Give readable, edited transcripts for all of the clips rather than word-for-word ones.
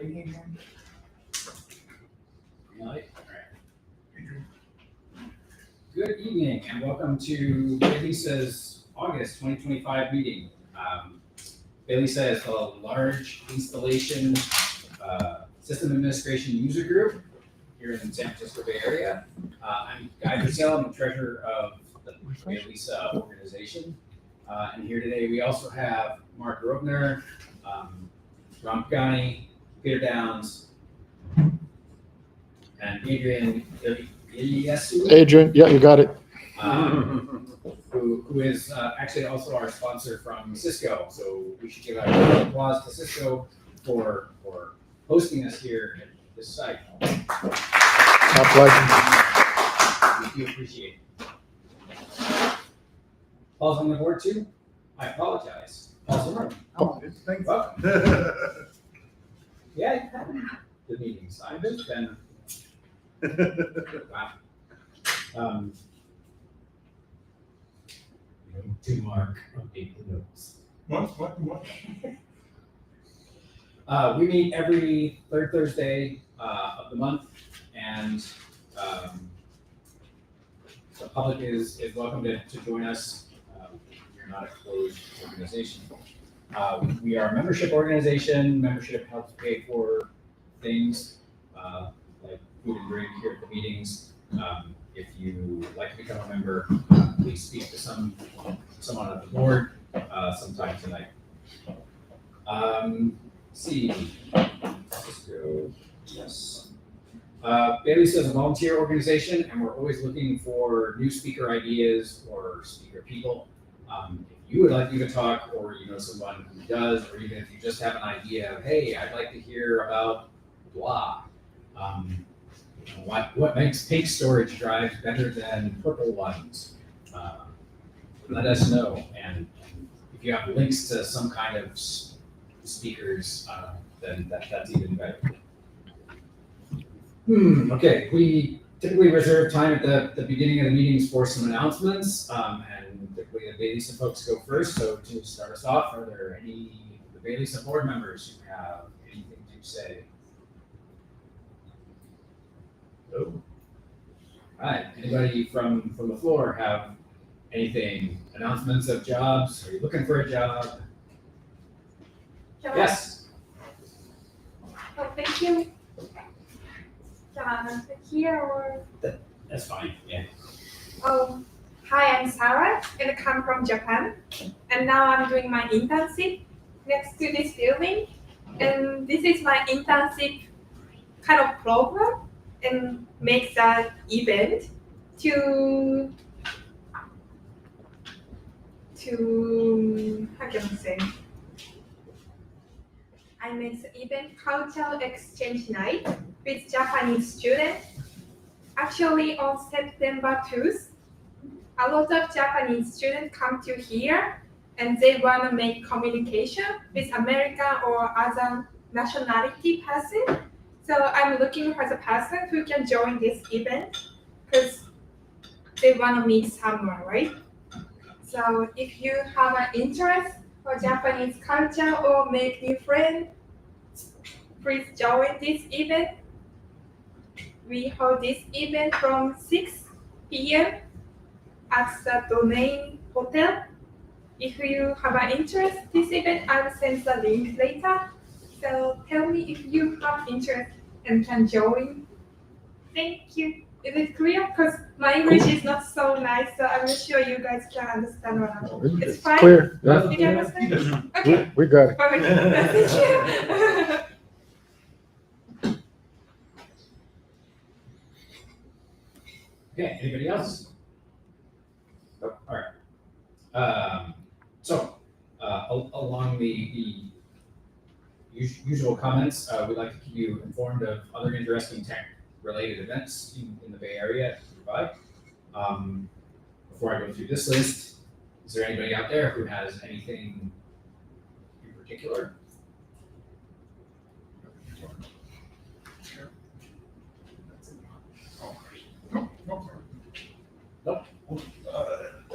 Adrian. Right. Good evening and welcome to BayLISA's August 2025 meeting. BayLISA is a large installation system administration user group here in the San Francisco Bay Area. I'm Guy Purcell, I'm the treasurer of the BayLISA organization. And here today we also have Mark Robner, Ram Pagani, Peter Downs, and Adrian Iliescu. Adrian, yeah, you got it. Who is actually also our sponsor from Cisco. So we should give a round of applause to Cisco for hosting us here at this site. My pleasure. We do appreciate it. Paul's on the board too? I apologize. Paul's on the board. Oh, thanks. Welcome. Yeah, you've had the meetings. I've been. Wow. To Mark, update the notes. What? We meet every third Thursday of the month, and the public is welcome to join us. We're not a closed organization. We are a membership organization. Membership helps pay for things like food and drink here at the meetings. If you like to become a member, please speak to someone on the board sometime tonight. See, Cisco, yes. BayLISA is a volunteer organization, and we're always looking for new speaker ideas or speaker people. If you would like to talk, or you know someone who does, or even if you just have an idea of, hey, I'd like to hear about blah. What makes pink storage drives better than purple ones? Let us know. And if you have links to some kind of speakers, then that's even better. Okay, we typically reserve time at the beginning of the meetings for some announcements, and typically the BayLISA folks go first. So to start us off, are there any of the BayLISA board members who have anything to say? No. All right, anybody from the floor have anything? Announcements of jobs? Are you looking for a job? Yes. Oh, thank you. Here or? That's fine, yeah. Oh, hi, I'm Sarah and I come from Japan. And now I'm doing my internship next to this building. And this is my internship kind of program and makes an event to how can I say? I make the event cultural exchange night with Japanese students. Actually, on September 2nd, a lot of Japanese students come to here and they want to make communication with American or other nationality person. So I'm looking for the person who can join this event because they want to meet someone, right? So if you have an interest for Japanese culture or make new friends, please join this event. We hold this event from 6 p.m. at the Domain Hotel. If you have an interest in this event, I will send the link later. So tell me if you have interest and can join. Thank you. Is it clear? Because my English is not so nice, so I'm not sure you guys can understand what I'm saying. It's fine? Clear. Yeah. Did you understand? Okay. We got it. Perfect. Thank you. Okay, anybody else? Nope. All right. Along the usual comments, we'd like to keep you informed of other interesting tech-related events in the Bay Area nearby. Before I go through this list, is there anybody out there who has anything in particular?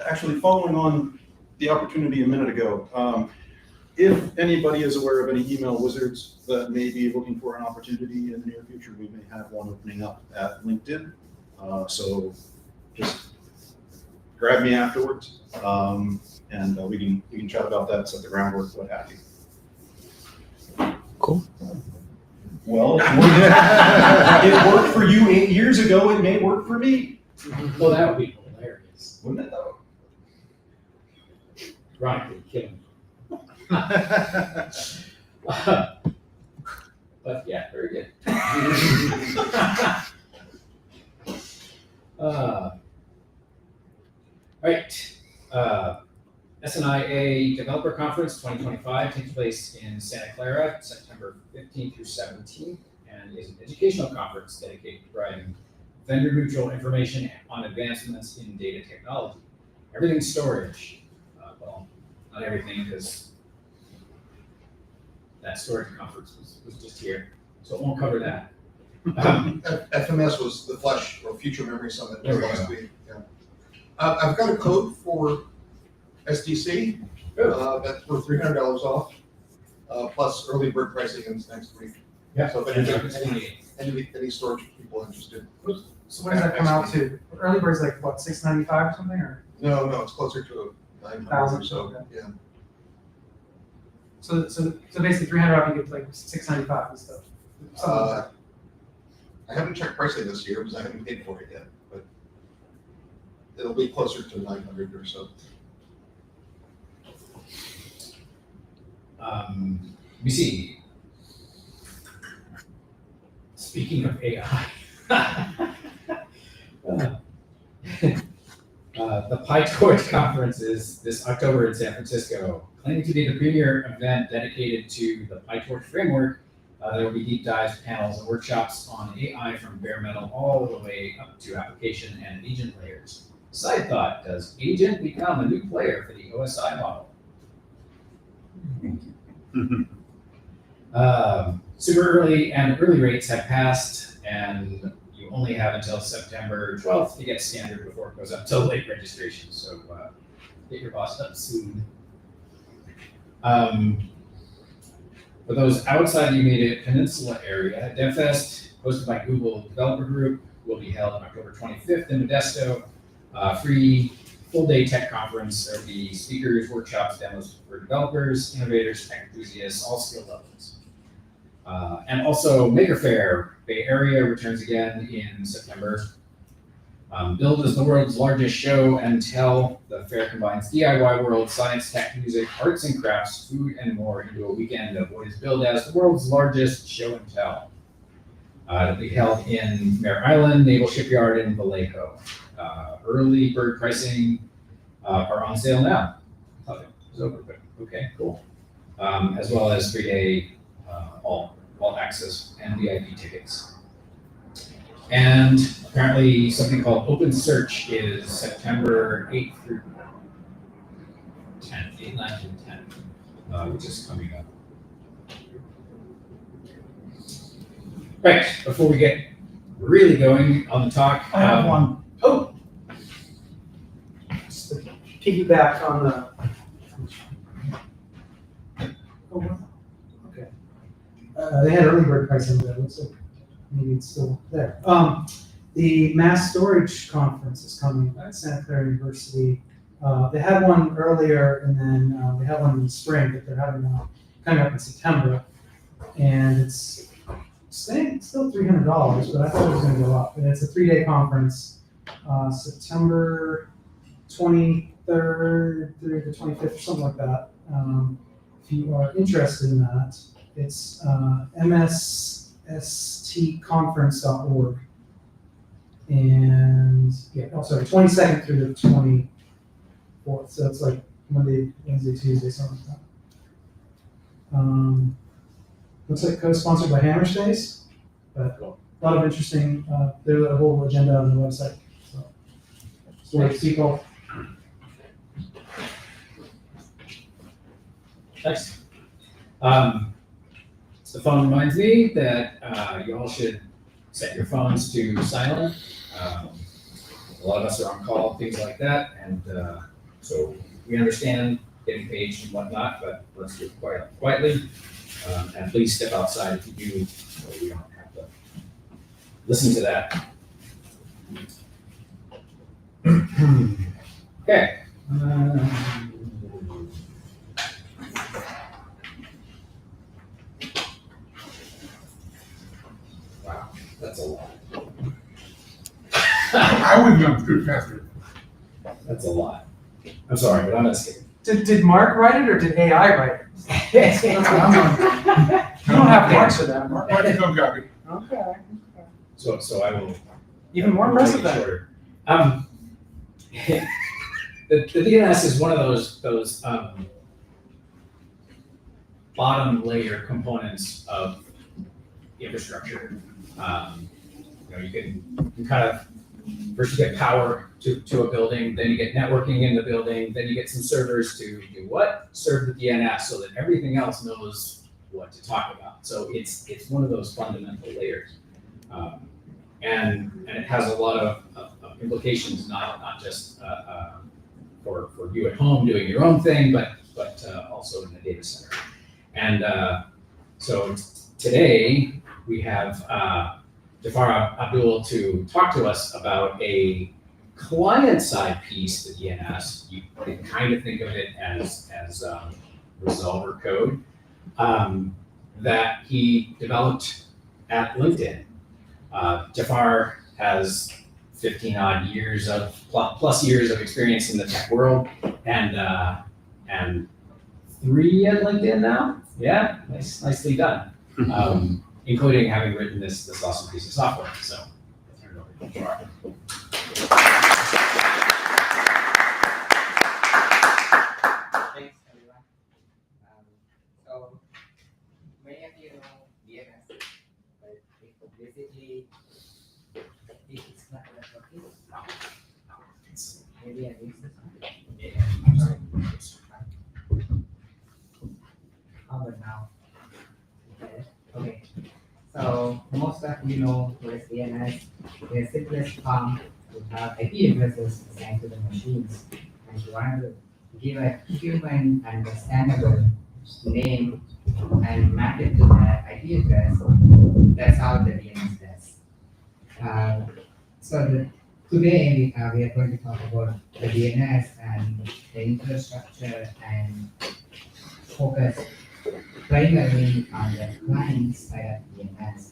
Actually, following on the opportunity a minute ago, if anybody is aware of any email wizards that may be looking for an opportunity in the near future, we may have one opening up at LinkedIn. So just grab me afterwards, and we can chat about that, set the groundwork, what have you. Cool. Well, it worked for you 8 years ago. It may work for me. Well, that would be hilarious. Wouldn't it though? Ironically, kidding. But yeah, very good. Right. SNIA Developer Conference 2025 takes place in Santa Clara, September 15th through 17th, and is an educational conference dedicated to providing vendor-neutral information on advancements in data technology. Everything storage. Well, not everything, because that storage conference was just here, so it won't cover that. FMS was the Flash or Future Memory Summit There we last go. week. Yeah. I've got a code for SDC that's worth $300 off, plus early bird pricing is next week. Yeah. So if any storage people interested. So what does that come out to? Early bird's like what, $695 or something, or? No, it's closer to 900 or so. Okay. Yeah. So basically 300 off, you get like $695 and stuff. Something like that. I haven't checked pricing this year because I haven't paid for it yet, but it'll be closer to 900 or so. Let me see. Speaking of AI, the PyTorch conference is this October in San Francisco, claiming to be the premier event dedicated to the PyTorch framework. There will be deep dives, panels, and workshops on AI from bare metal all the way up to application and agent layers. Side thought, does agent become a new player for the OSI model? Super early and early rates have passed, and you only have until September 12th to get standard before it goes up to late registration. So get your boss up soon. For those outside the immediate peninsula area, DevFest, hosted by Google Developer Group, will be held on October 25th in Modesto. Free full-day tech conference. There will be speakers, workshops, demos for developers, innovators, tech enthusiasts, all skill levels. And also Maker Faire, Bay Area returns again in September. Billed as the world's largest show and tell, the fair combines DIY world, science, tech, music, arts and crafts, food, and more into a weekend of what is billed as the world's largest show and tell. It'll be held in Mare Island, Naval Shipyard, and Vallejo. Early bird pricing are on sale now. I thought it was over, but okay, cool. As well as 3-day all access and VIP tickets. And apparently something called Open Search is September 8th through 10th, 8th, 9th, and 10th, which is coming up. Right, before we get really going on the talk. I have one. Oh, Just to piggyback on the. Oh, wow. Okay. They had early bird pricing, but it looks like maybe it's still there. The Mass Storage Conference is coming at Santa Clara University. They had one earlier, and then they had one in the spring, but they're having one coming up in September. And it's staying still $300, but I thought it was going to go up. And it's a 3-day conference, September 23rd through the 25th, or something like that. If you are interested in that, it's msstconference.org. And yeah, oh, sorry, 22nd through the 24th. So it's like Monday, Wednesday, Tuesday, something like that. Looks like co-sponsored by Hammerspace, but a lot of interesting, there's a whole agenda on the website. So, storage people. thanks. The phone reminds me that you all should set your phones to silent. A lot of us are on call, things like that, and so we understand getting paged and whatnot, but let's do it quietly. And please step outside if you do, so we don't have to listen to that. Okay. Wow, that's a lot. I would jump through faster. That's a lot. I'm sorry, but I'm not scared. Did Mark write it or did AI write it? You don't have to answer that, Mark. Why did no copy? Okay. So I will. Even more impressive then. Shorter. The DNS is one of those bottom layer components of infrastructure. You can kind of first you get power to a building, then you get networking in the building, then you get some servers to do what? Serve the DNS so that everything else knows what to talk about. So it's one of those fundamental layers. And it has a lot of implications, not just for you at home doing your own thing, but also in the data center. And so today we have Jafar Abdul to talk to us about a client-side piece to DNS. You can kind of think of it as resolver code that he developed at LinkedIn. Jafar has 15 odd years plus years of experience in the tech world, and 3 at LinkedIn now. Yeah, nicely done. Including having written this awesome piece of software. So I'll turn it over to Jafar. Thanks, everyone. So many of you know DNS, but basically it's not working. Maybe I missed something. How about now? Okay. So most of you know what is DNS. The simplest form to have IP addresses assigned to the machines, and you want to give a human understandable name and map it to the IP address. That's how the DNS does. Today we are going to talk about the DNS and the infrastructure and focus primarily on the client side of DNS.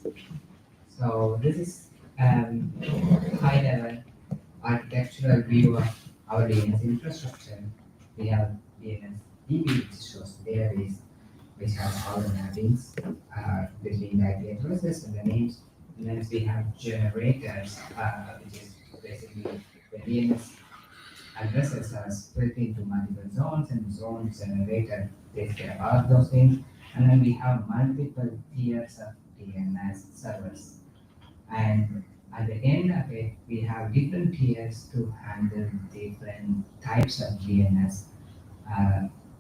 So this is high level architectural view of our DNS infrastructure. We have DNS DB, which shows the database, which has all the mappings between the IP addresses and the names. And then we have generators, which is basically the DNS addresses are split into multiple zones, and zone generator takes care of all of those things. And then we have multiple tiers of DNS servers. And at the end of it, we have different tiers to handle different types of DNS.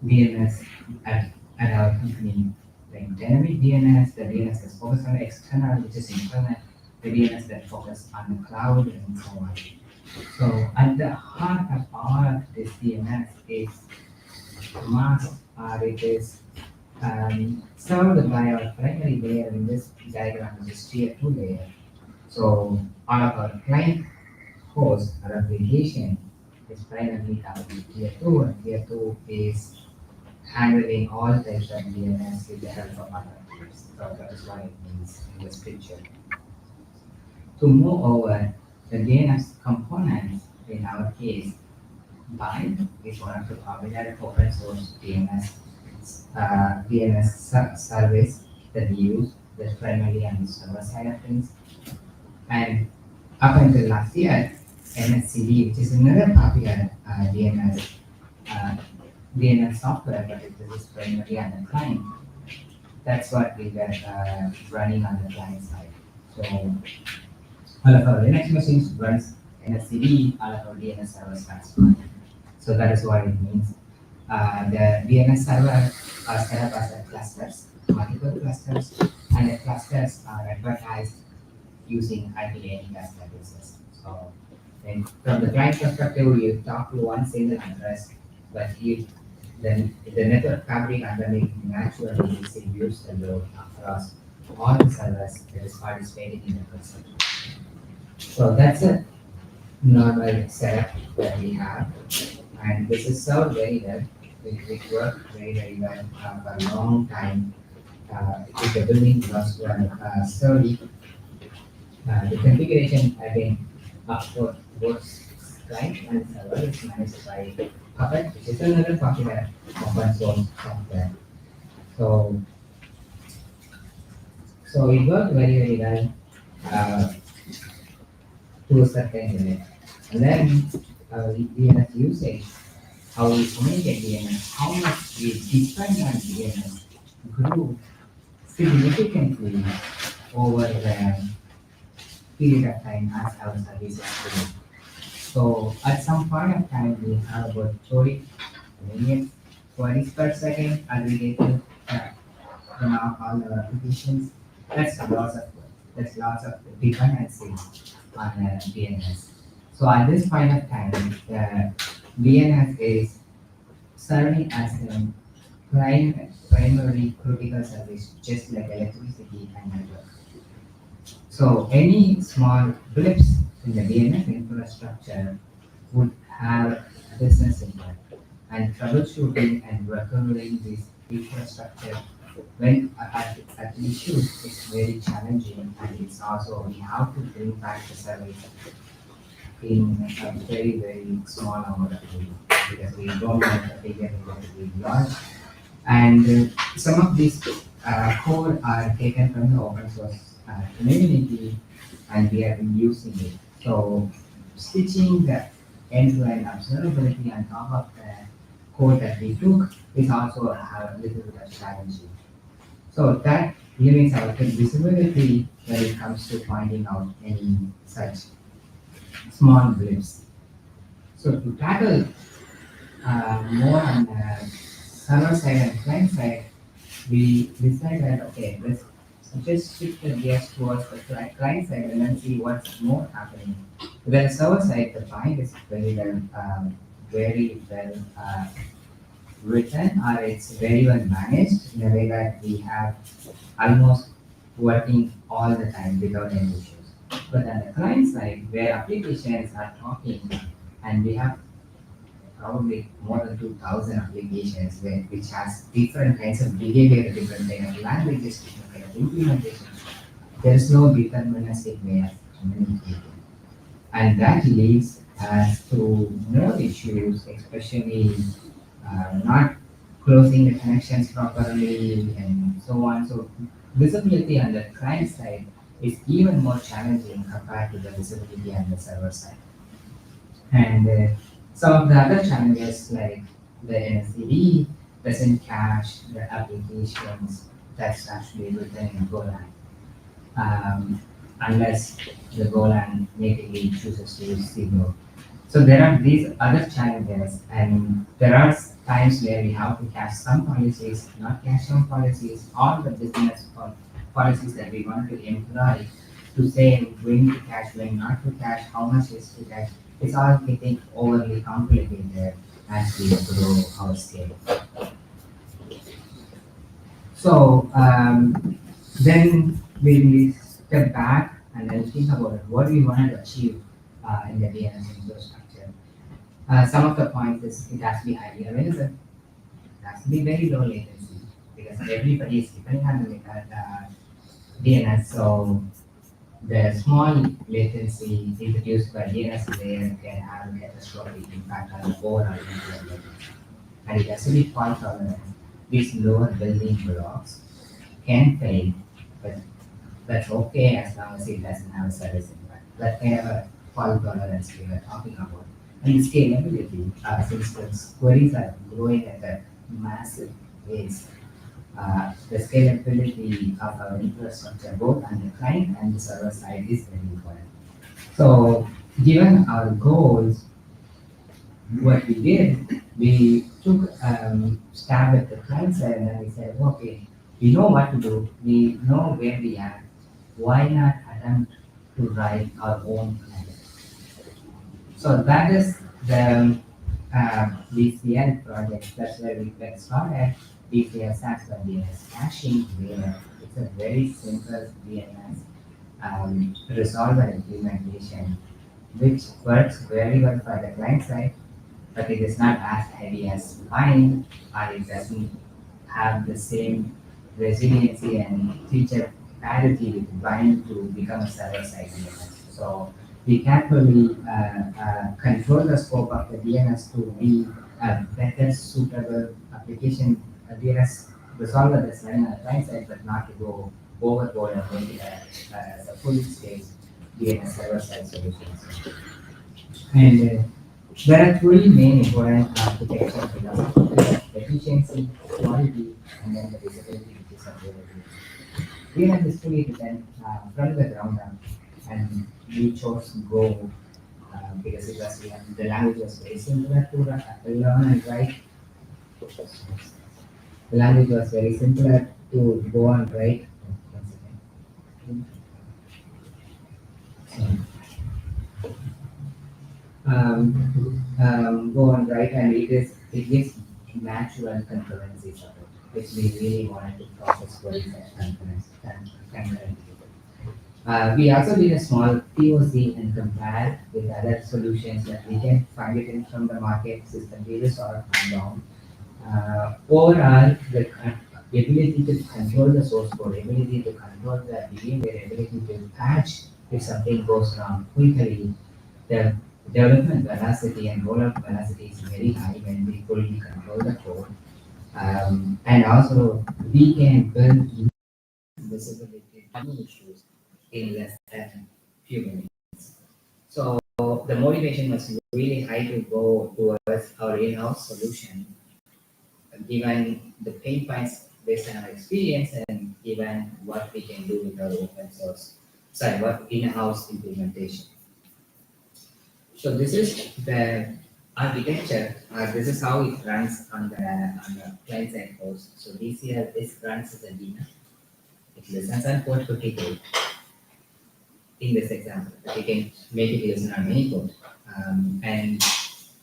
DNS at our company, like dynamic DNS, the DNS that's focused on the external, which is internet, the DNS that focus on the cloud, and so on. So at the heart of all of this DNS is mask, it is served by our primary layer in this diagram, which is tier 2 layer. So all of our client host or application is primarily happening tier 2, and tier 2 is handling all types of DNS with the help of other tiers. So that is what it means in this picture. To move over the DNS components, in our case, Bind is one of the popular open source DNS service that we use. That's primarily on the server side of things. And up until last year, NSCD, which is another popular DNS software, but this is primarily on the client. That's what we were running on the client side. So all of our Linux machines runs NSCD, all of our DNS servers runs fine. So that is what it means. The DNS server are set up as clusters, multiple clusters, and the clusters are advertised using IP as addresses. So then from the client perspective, you talk to one single address, but you the network fabric underneath naturally distributes the load across all the servers that is participating in the Purcell. So that's a normal setup that we have, and this is served very well. It worked very well for a long time. If the building was sturdy, the configuration again for both client and server is managed by Puppet, which is another popular open source software. So it worked very well to a certain limit. And then DNS usage, how we communicate DNS, how much we depend on DNS grew significantly over the period of time as our services grew. So at some point of time, we have about 40 million queries per second aggregated from all our applications. That's lots of That's lots of dependency on DNS. So at this point of time, the DNS is serving as a primary critical service, just like electricity and network. So any small blips in the DNS infrastructure would have business impact, and troubleshooting and recovering this infrastructure when at issues is very challenging, and it's also we have to bring back the service in a very small amount of time because we don't want the figure to be large. And some of these code are taken from the open source community, and we have been using it. So stitching the end-to-end observability on top of the code that we took is also a little bit of challenging. So that limits our visibility when it comes to finding out any such small blips. So to tackle more on the server side and client side, we decided, okay, let's just shift the gears towards the client side and then see what's more happening. Then the server side, the bind is very well written, or it's very well managed in a way that we have almost working all the time without any issues. But on the client side, where applications are talking, and we have probably more than 2,000 applications which has different kinds of behavior, different kind of languages, different kind of implementation. There is no deterministic way of communicating. And that leads us to more issues, especially not closing the connections properly and so on. So visibility on the client side is even more challenging compared to the visibility on the server side. And some of the other challenges like the NSCD doesn't cache the applications that's actually written in Golang, unless the Golang natively chooses to use Signal. So there are these other challenges, and there are times where we have to cache some policies, not cache some policies, all the business policies that we want to employ to say when to cache, when not to cache, how much is to cache. It's all getting overly complicated as we grow our scale. So then we step back and then think about what we want to achieve in the DNS infrastructure. Some of the points is it has to be highly available. It has to be very low latency because everybody is depending on the DNS. So the small latency introduced by DNS layer can have a catastrophic impact on the overall network. And it has to be fault tolerant. These lower building blocks can fail, but that's okay as long as it doesn't have a service impact. That kind of a fault tolerance we were talking about. And the scalability, since the queries are growing at a massive pace, the scalability of our infrastructure, both on the client and the server side, is very important. So, given our goals, what we did, we took stab at the client side and then we said, okay, we know what to do, we know where we are, why not attempt to write our own client? So that is the BCL project, that's where we get started. BCL stands for DNS caching layer. It's a very simple DNS resolver implementation, which works very well for the client side, but it is not as heavy as bind, or it doesn't have the same resiliency and feature parity with bind to become a server-side DNS. So we carefully control the scope of the DNS to be a better suitable application, a DNS resolver that's running on the client side, but not to go overboard and make it as a full-stage DNS server-side solutions. And there are three main important architecture philosophies: efficiency, quality, and then the visibility, which is availability. We have this fully written from the ground up, and we chose Go because it was the language was very similar to learn and write. The language was very similar to go and write. One second. Go and write, and it gives natural concurrencies of it, which we really wanted to process queries and concurrently. We also did a small POC and compare with other solutions that we can find it in from the market system BayLISA or down. Overall, the ability to control the source code, ability to control the behavior, ability to patch if something goes wrong quickly, the development velocity and rollout velocity is very high when we fully control the code. And also, we can build visibility to issues in less than few minutes. So the motivation was really high to go towards our in-house solution, given the pain points based on our experience and given what we can do with our open source, what in-house implementation. So this is the architecture. This is how it runs on the client side host. So DCL, this runs as a daemon. It listens on port 52 in this example. But you can make it listen on any port. And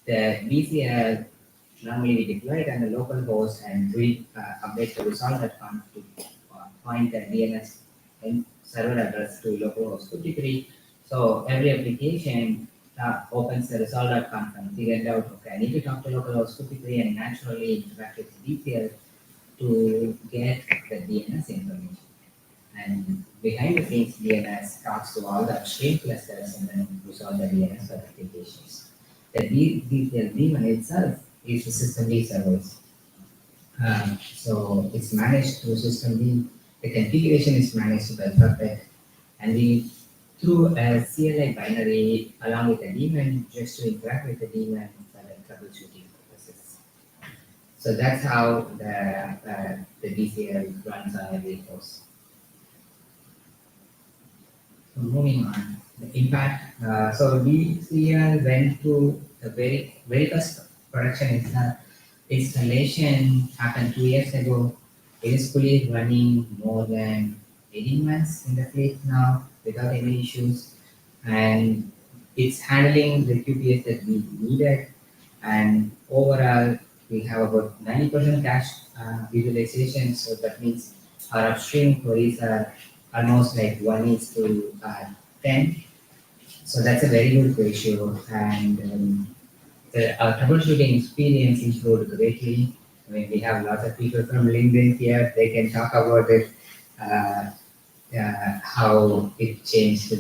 the DCL, normally we deploy it on the local host and we update the resolve.conf to point the DNS and server address to localhost 53. So every application opens the resolve.conf and figures out, okay, I need to talk to localhost 53 and naturally interact with DCL to get the DNS information. And behind the scenes, DNS talks to all the upstream clusters and then resolve the DNS for applications. The DCL daemon itself is the systemd service. So it's managed through systemd. The configuration is managed by Puppet, and we through a CLI binary along with a daemon just to interact with the daemon for the troubleshooting purposes. So that's how the DCL runs on every host. So moving on, the impact. So DCL went through the very first production installation happened 2 years ago. It is fully running more than 18 months in the fleet now without any issues, and it's handling the QPS that we needed. And overall, we have about 90% cache utilization. So that means our upstream queries are almost like 1:10. So that's a very good ratio, and our troubleshooting experience improved greatly. I mean, we have lots of people from LinkedIn here. They can talk about it, how it changed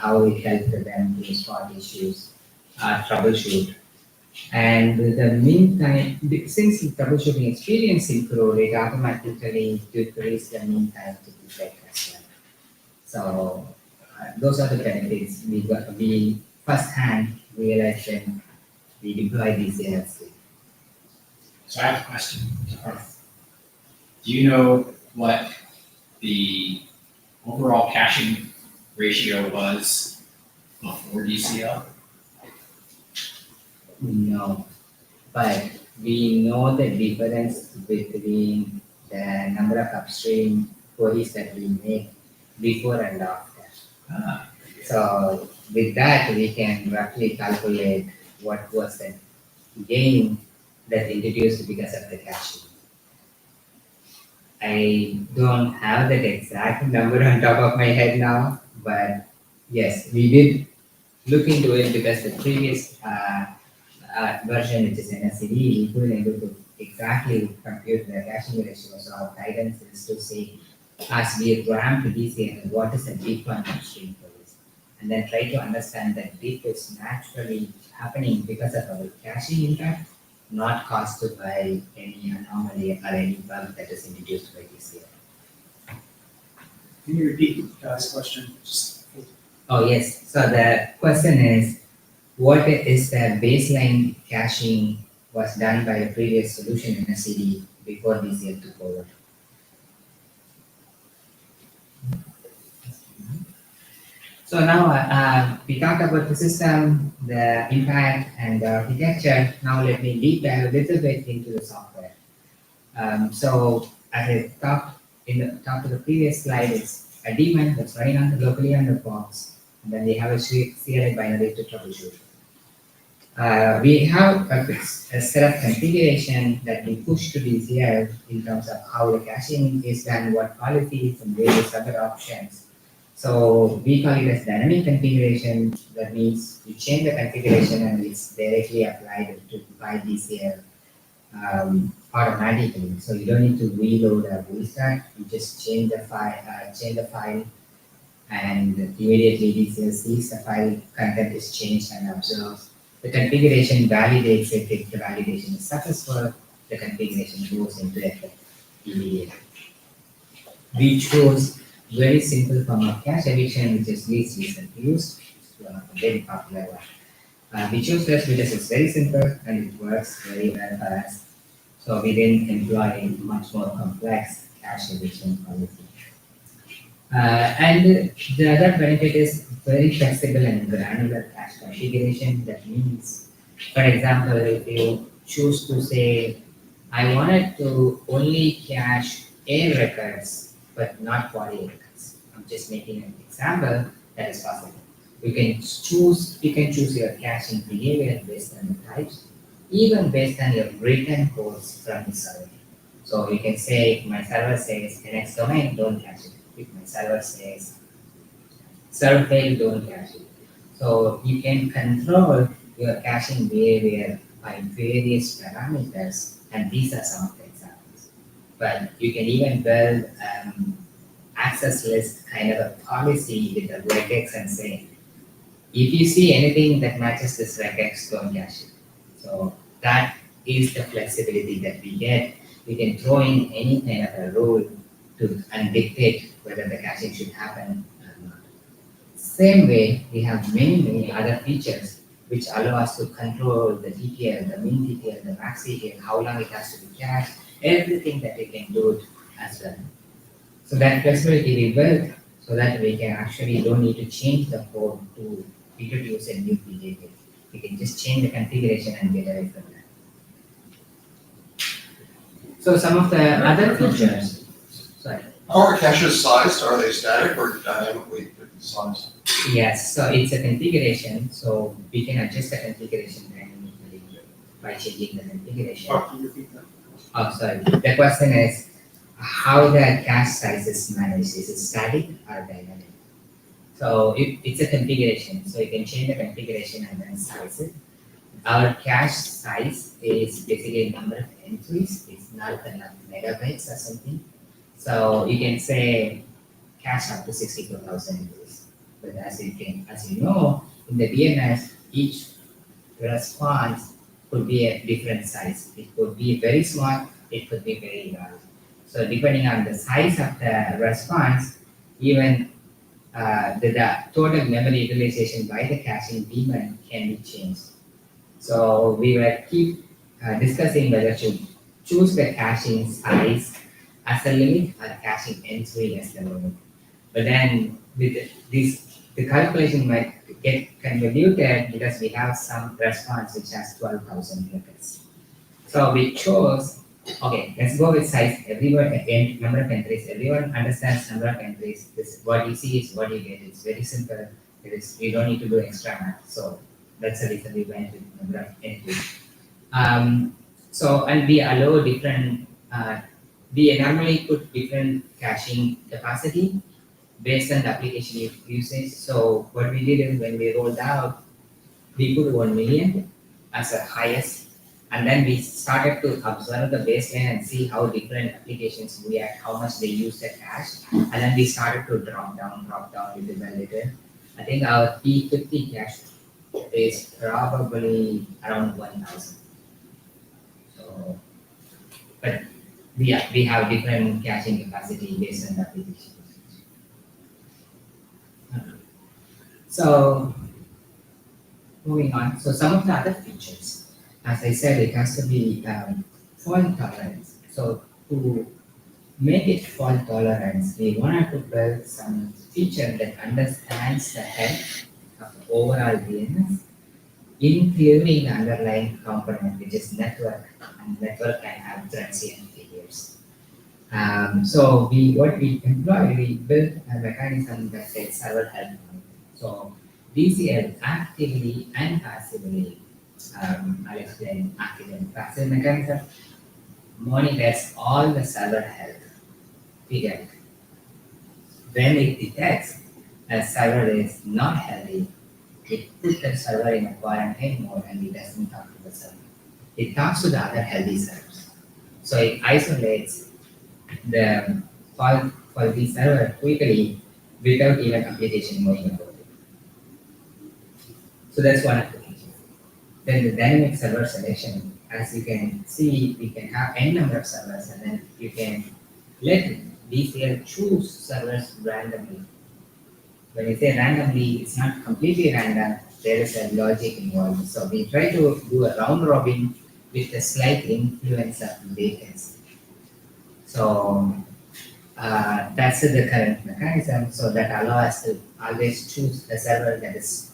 how it helped them to spot issues, troubleshoot. And the meantime, since the troubleshooting experience improved, it automatically decreased the mean time to detect as well. So those are the benefits we firsthand realized when we deploy these AFC. So I have a question. Do you know what the overall caching ratio was before DCL? No, but we know the difference between the number of upstream queries that we make before and after. So with that, we can roughly calculate what was the gain that introduced because of the caching. I don't have that exact number on top of my head now, but yes, we did look into it because the previous version, which is NSCD, we couldn't able to exactly compute the caching ratio. So our guidance is to say, as we ramp DCN, what is the deployment stream for this? And then try to understand that dip is naturally happening because of our caching impact, not caused by any anomaly or any bug that is introduced by DCN. Can you repeat Guy's question? Oh, yes. So the question is, what is the baseline caching was done by a previous solution in a CD before DCL took over? So now we talked about the system, the impact, and the architecture. Now let me deep dive a little bit into the software. So as I talked to the previous slide, it's a daemon that's running locally on the box, and then we have a CLI binary to troubleshoot. We have a set of configuration that we push to DCL in terms of how the caching is done, what policies, and various other options. So we call it as dynamic configuration. That means you change the configuration and it's directly applied by DCL automatically. So you don't need to reload or restart. You just change the file, and immediately DCL sees the file content is changed and observes. The configuration validates it. If the validation is successful, the configuration goes into effect immediately. We chose very simple form of cache eviction, which is least recent used. It's one of the very popular one. We chose this because it's very simple and it works very well for us. So we didn't employ much more complex cache eviction policy. And the other benefit is very flexible and granular cache configuration. That means, for example, if you choose to say, I wanted to only cache A records, but not body records. I'm just making an example that is possible. You can choose your caching behavior based on the types, even based on your written codes from the server. So you can say, if my server says NX domain, don't cache it. If my server says serve fail, don't cache it. So you can control your caching behavior by various parameters, and these are some of the examples. But you can even build access list kind of a policy with a regex and say, if you see anything that matches this regex, don't cache it. So that is the flexibility that we get. We can throw in any kind of a rule and dictate whether the caching should happen or not. Same way, we have many other features which allow us to control the TTL, the min TTL, the max TTL, how long it has to be cached, everything that we can do it as well. So that flexibility we built so that we can actually don't need to change the code to introduce a new behavior. We can just change the configuration and get away from that. So some of the other features, sorry. How are caches sized? Are they static or dynamically sized? Yes, so it's a configuration, so we can adjust the configuration dynamically by changing the configuration. Can you repeat that? Oh, sorry. The question is how the cache size is managed. Is it static or dynamic? So it's a configuration, so you can change the configuration and then size it. Our cache size is basically a number of entries. It's not enough megabytes or something. So you can say cache up to 64,000 entries. But as you know, in the DNS, each response could be a different size. It could be very small, it could be very large. So depending on the size of the response, even the total memory utilization by the caching daemon can be changed. So we will keep discussing whether to choose the caching size as a limit or caching entry as the limit. But then with the calculation might get convoluted because we have some response which has 12,000 records. So we chose, okay, let's go with size. Everyone, number of entries. Everyone understands number of entries. This what you see is what you get. It's very simple. You don't need to do extra math. So that's the reason we went with number of entries. And we allow different, we normally put different caching capacity based on the application usage. So what we did is when we rolled out, we put 1 million as a highest, and then we started to observe the baseline and see how different applications react, how much they use the cache, and then we started to drop down little by little. I think our P50 cache is probably around 1,000. So, but we have different caching capacity based on the application. So moving on, so some of the other features, as I said, it has to be fault tolerance. So to make it fault tolerance, we wanted to build some feature that understands the health of the overall DNS, including the underlying component, which is network, and network can have transient failures. So we built a mechanism that says server health monitoring. So DCL actively and passively, I'll explain active and passive mechanism, monitors all the server health figure. When it detects a server is not healthy, it puts the server in a quarantine mode and it doesn't talk to the server. It talks to the other healthy servers. So it isolates the faulty server quickly without even application knowing about it. So that's one application. Then the dynamic server selection, as you can see, we can have n number of servers and then you can let DCL choose servers randomly. When you say randomly, it's not completely random, there is a logic involved. So we try to do a round robin with a slight influence of latency. So that's the current mechanism. So that allows us to always choose the server that is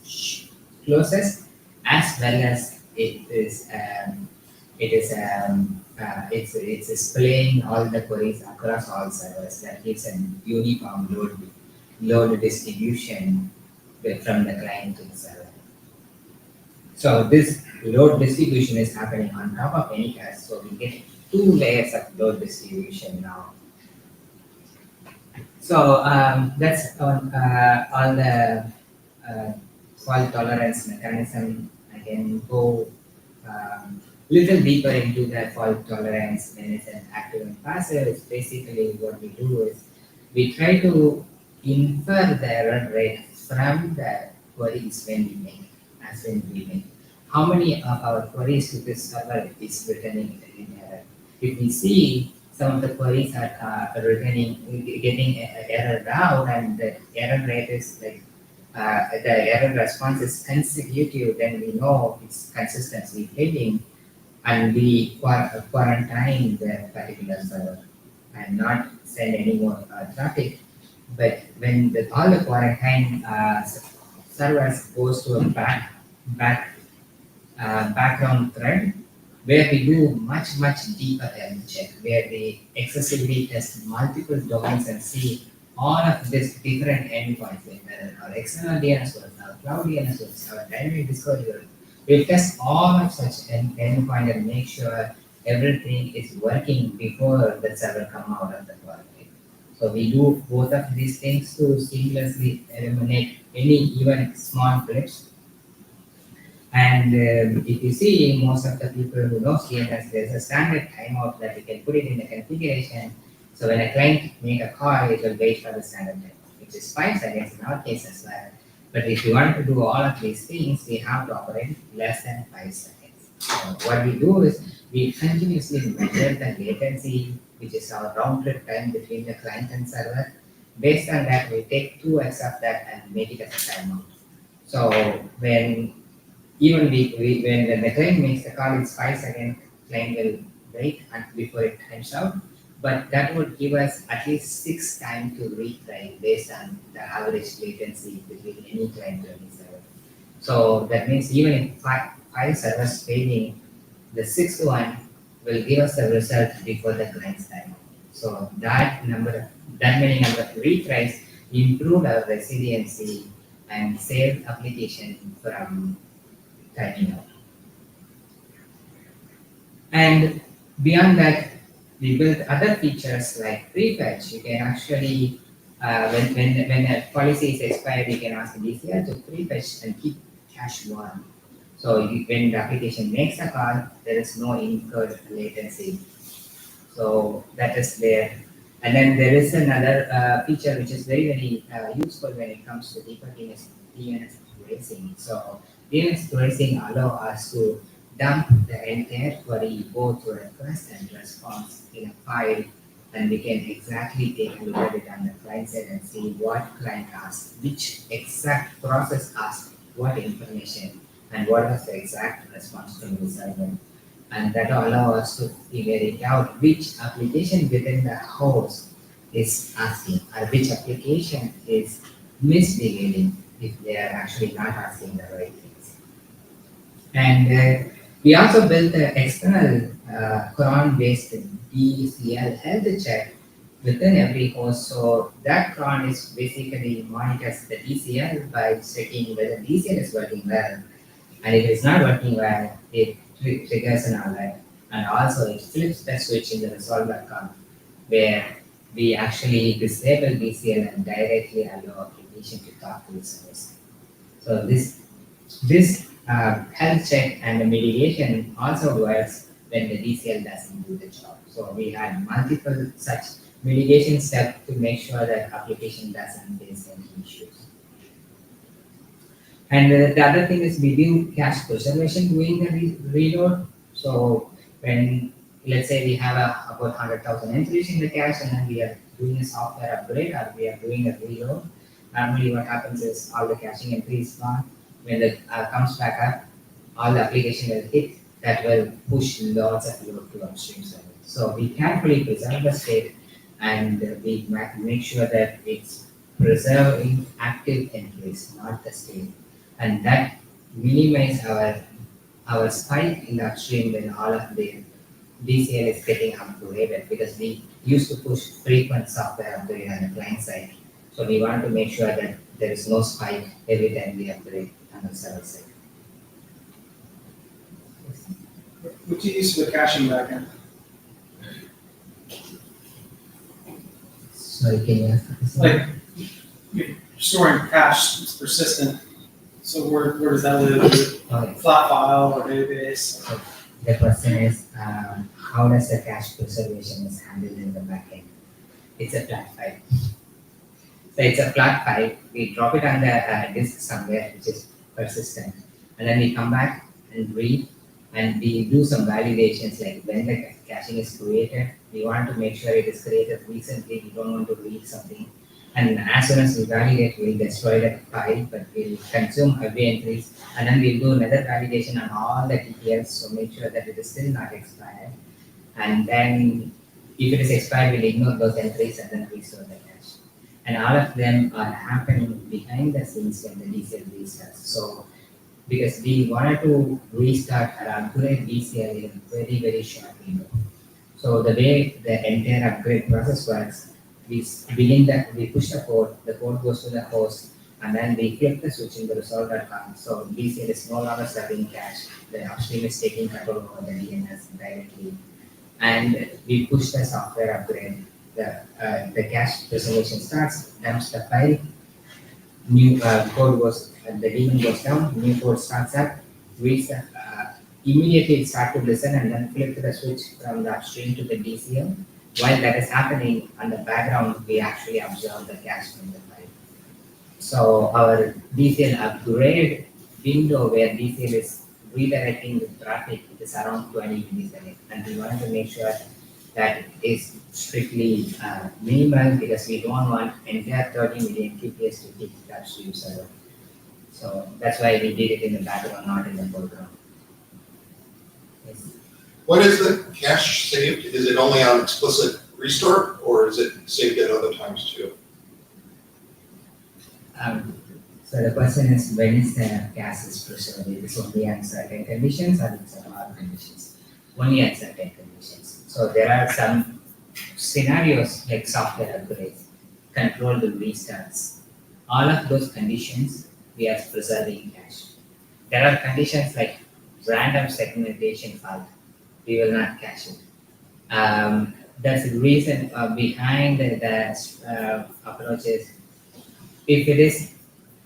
closest, as well as it's displaying all the queries across all servers. That gives a uniform load distribution from the client to the server. So this load distribution is happening on top of any cache. So we get 2 layers of load distribution now. So that's on the fault tolerance mechanism. I can go little deeper into the fault tolerance when it's an active and passive. It's basically what we do is we try to infer the error rate from the queries when we make, as when we make. How many of our queries to this server is returning an error? If we see some of the queries are getting an error down and the error rate is like the error response is consecutive, then we know it's consistently failing and we quarantine the particular server and not send any more traffic. But when all the quarantine servers goes to a background thread, where we do much deeper health check, where we excessively test multiple domains and see all of these different endpoints, like our external DNS works, our cloud DNS works, our dynamic discovery works. We test all of such endpoint and make sure everything is working before the server come out of the quarantine. So we do both of these things to seamlessly eliminate any even small blips. And if you see, most of the people who know DNS, there's a standard timeout that you can put it in the configuration. So when a client make a call, it will wait for the standard timeout, which is 5 seconds in our case as well. But if you want to do all of these things, we have to operate less than 5 seconds. So what we do is we continuously measure the latency, which is our round trip time between the client and server. Based on that, we take 2x of that and make it as a timeout. So when when the client makes the call, it's 5 seconds, client will wait before it times out. But that would give us at least 6 times to retry based on the average latency between any client and any server. So that means even if 5 servers failing, the 6th one will give us the result before the client's time. So that many number of retries improved our resiliency and saved application from timing out. And beyond that, we built other features like prefetch. You can actually, when a policy is expired, you can ask the DCL to prefetch and keep cache warm. So when the application makes a call, there is no incurred latency. So that is there. And then there is another feature which is very, very useful when it comes to deeper DNS tracing. So DNS tracing allow us to dump the entire query both to request and response in a file, and we can exactly take a look at it on the client side and see what client asked, which exact process asked what information, and what was the exact response from the server. And that will allow us to figure it out which application within the host is asking, or which application is misbehaving if they are actually not asking the right things. And we also built an external cron-based DCL health check within every host. So that cron is basically monitors the DCL by checking whether DCL is working well. And if it's not working well, it triggers an alert. And also it flips the switch in the resolve.com where we actually disable DCL and directly allow application to talk to the service. So this health check and the mitigation also works when the DCL doesn't do the job. So we had multiple such mitigation steps to make sure that application doesn't face any issues. And the other thing is we do cache preservation during the reload. So when, let's say we have about 100,000 entries in the cache and then we are doing a software upgrade or we are doing a reload, normally what happens is all the caching entries gone. When it comes back up, all the application will hit, that will push lots of load to upstream server. So we carefully preserve the state and we make sure that it's preserving active entries, not the state. And that minimize our spike in the upstream when all of the DCL is getting upgraded, because we used to push frequent software upgrade on the client side. So we want to make sure that there is no spike every time we upgrade on the server side. What's the use of the caching backend? So can you ask the question? Like, you're storing cache, it's persistent. So where does that live? Is it Okay. flat file or database? The question is, how does the cache preservation is handled in the backend? It's a flat file. So it's a flat file. We drop it on the disk somewhere, which is persistent, and then we come back and read, and we do some validations like when the caching is created. We want to make sure it is created recently. We don't want to read something. And as soon as we validate, we'll destroy that file, but we'll consume every entries, and then we'll do another validation on all the TTLs, so make sure that it is still not expired. And then if it is expired, we'll ignore those entries and then restore the cache. And all of them are happening behind the scenes when the DCL restarts. So because we wanted to restart or upgrade DCL in a very, very short window. So the way the entire upgrade process works, we push the code goes to the host, and then we flip the switch in the resolve.com. So DCL is no longer serving cache. The upstream is taking control over the DNS directly. And we push the software upgrade. The cache preservation starts, dumps the file, new code goes, the daemon goes down, new code starts up, reads the, immediately it starts to listen and then flip the switch from the upstream to the DCL. While that is happening on the background, we actually observe the cache from the file. So our DCL upgrade window where DCL is redirecting the traffic is around 20 milliseconds, and we want to make sure that it is strictly minimal, because we don't want entire 30 million TPS to hit the upstream server. So that's why we did it in the background, not in the foreground. Yes. When is the cache saved? Is it only on explicit restore, or is it saved at other times too? So the question is, when is the cache is preserved? It is only on certain conditions or it's on all conditions? Only on certain conditions. So there are some scenarios like software upgrades, controlled restarts. All of those conditions, we are preserving cache. There are conditions like random segmentation fault. we will not catch it. That's the reason behind the approaches. If it is,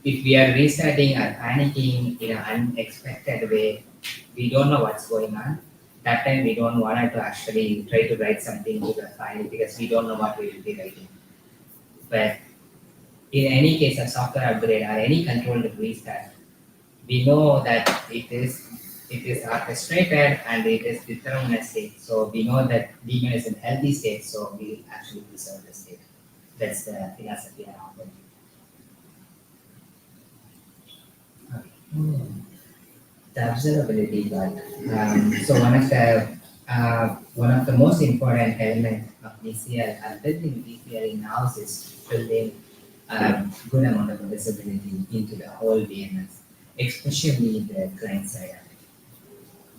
if we are restarting or panicking in an unexpected way, we don't know what's going on. That time we don't want to actually try to write something to the file because we don't know what we will be writing. But in any case of software upgrade or any controlled restart, we know that it is orchestrated and it is deterministic. So we know that daemon is in healthy state, so we will actually preserve the state. That's the philosophy around it. Okay. The observability part. So one of the most important elements of DCL and building DCL in-house is building a good amount of visibility into the whole DNS, especially the client side.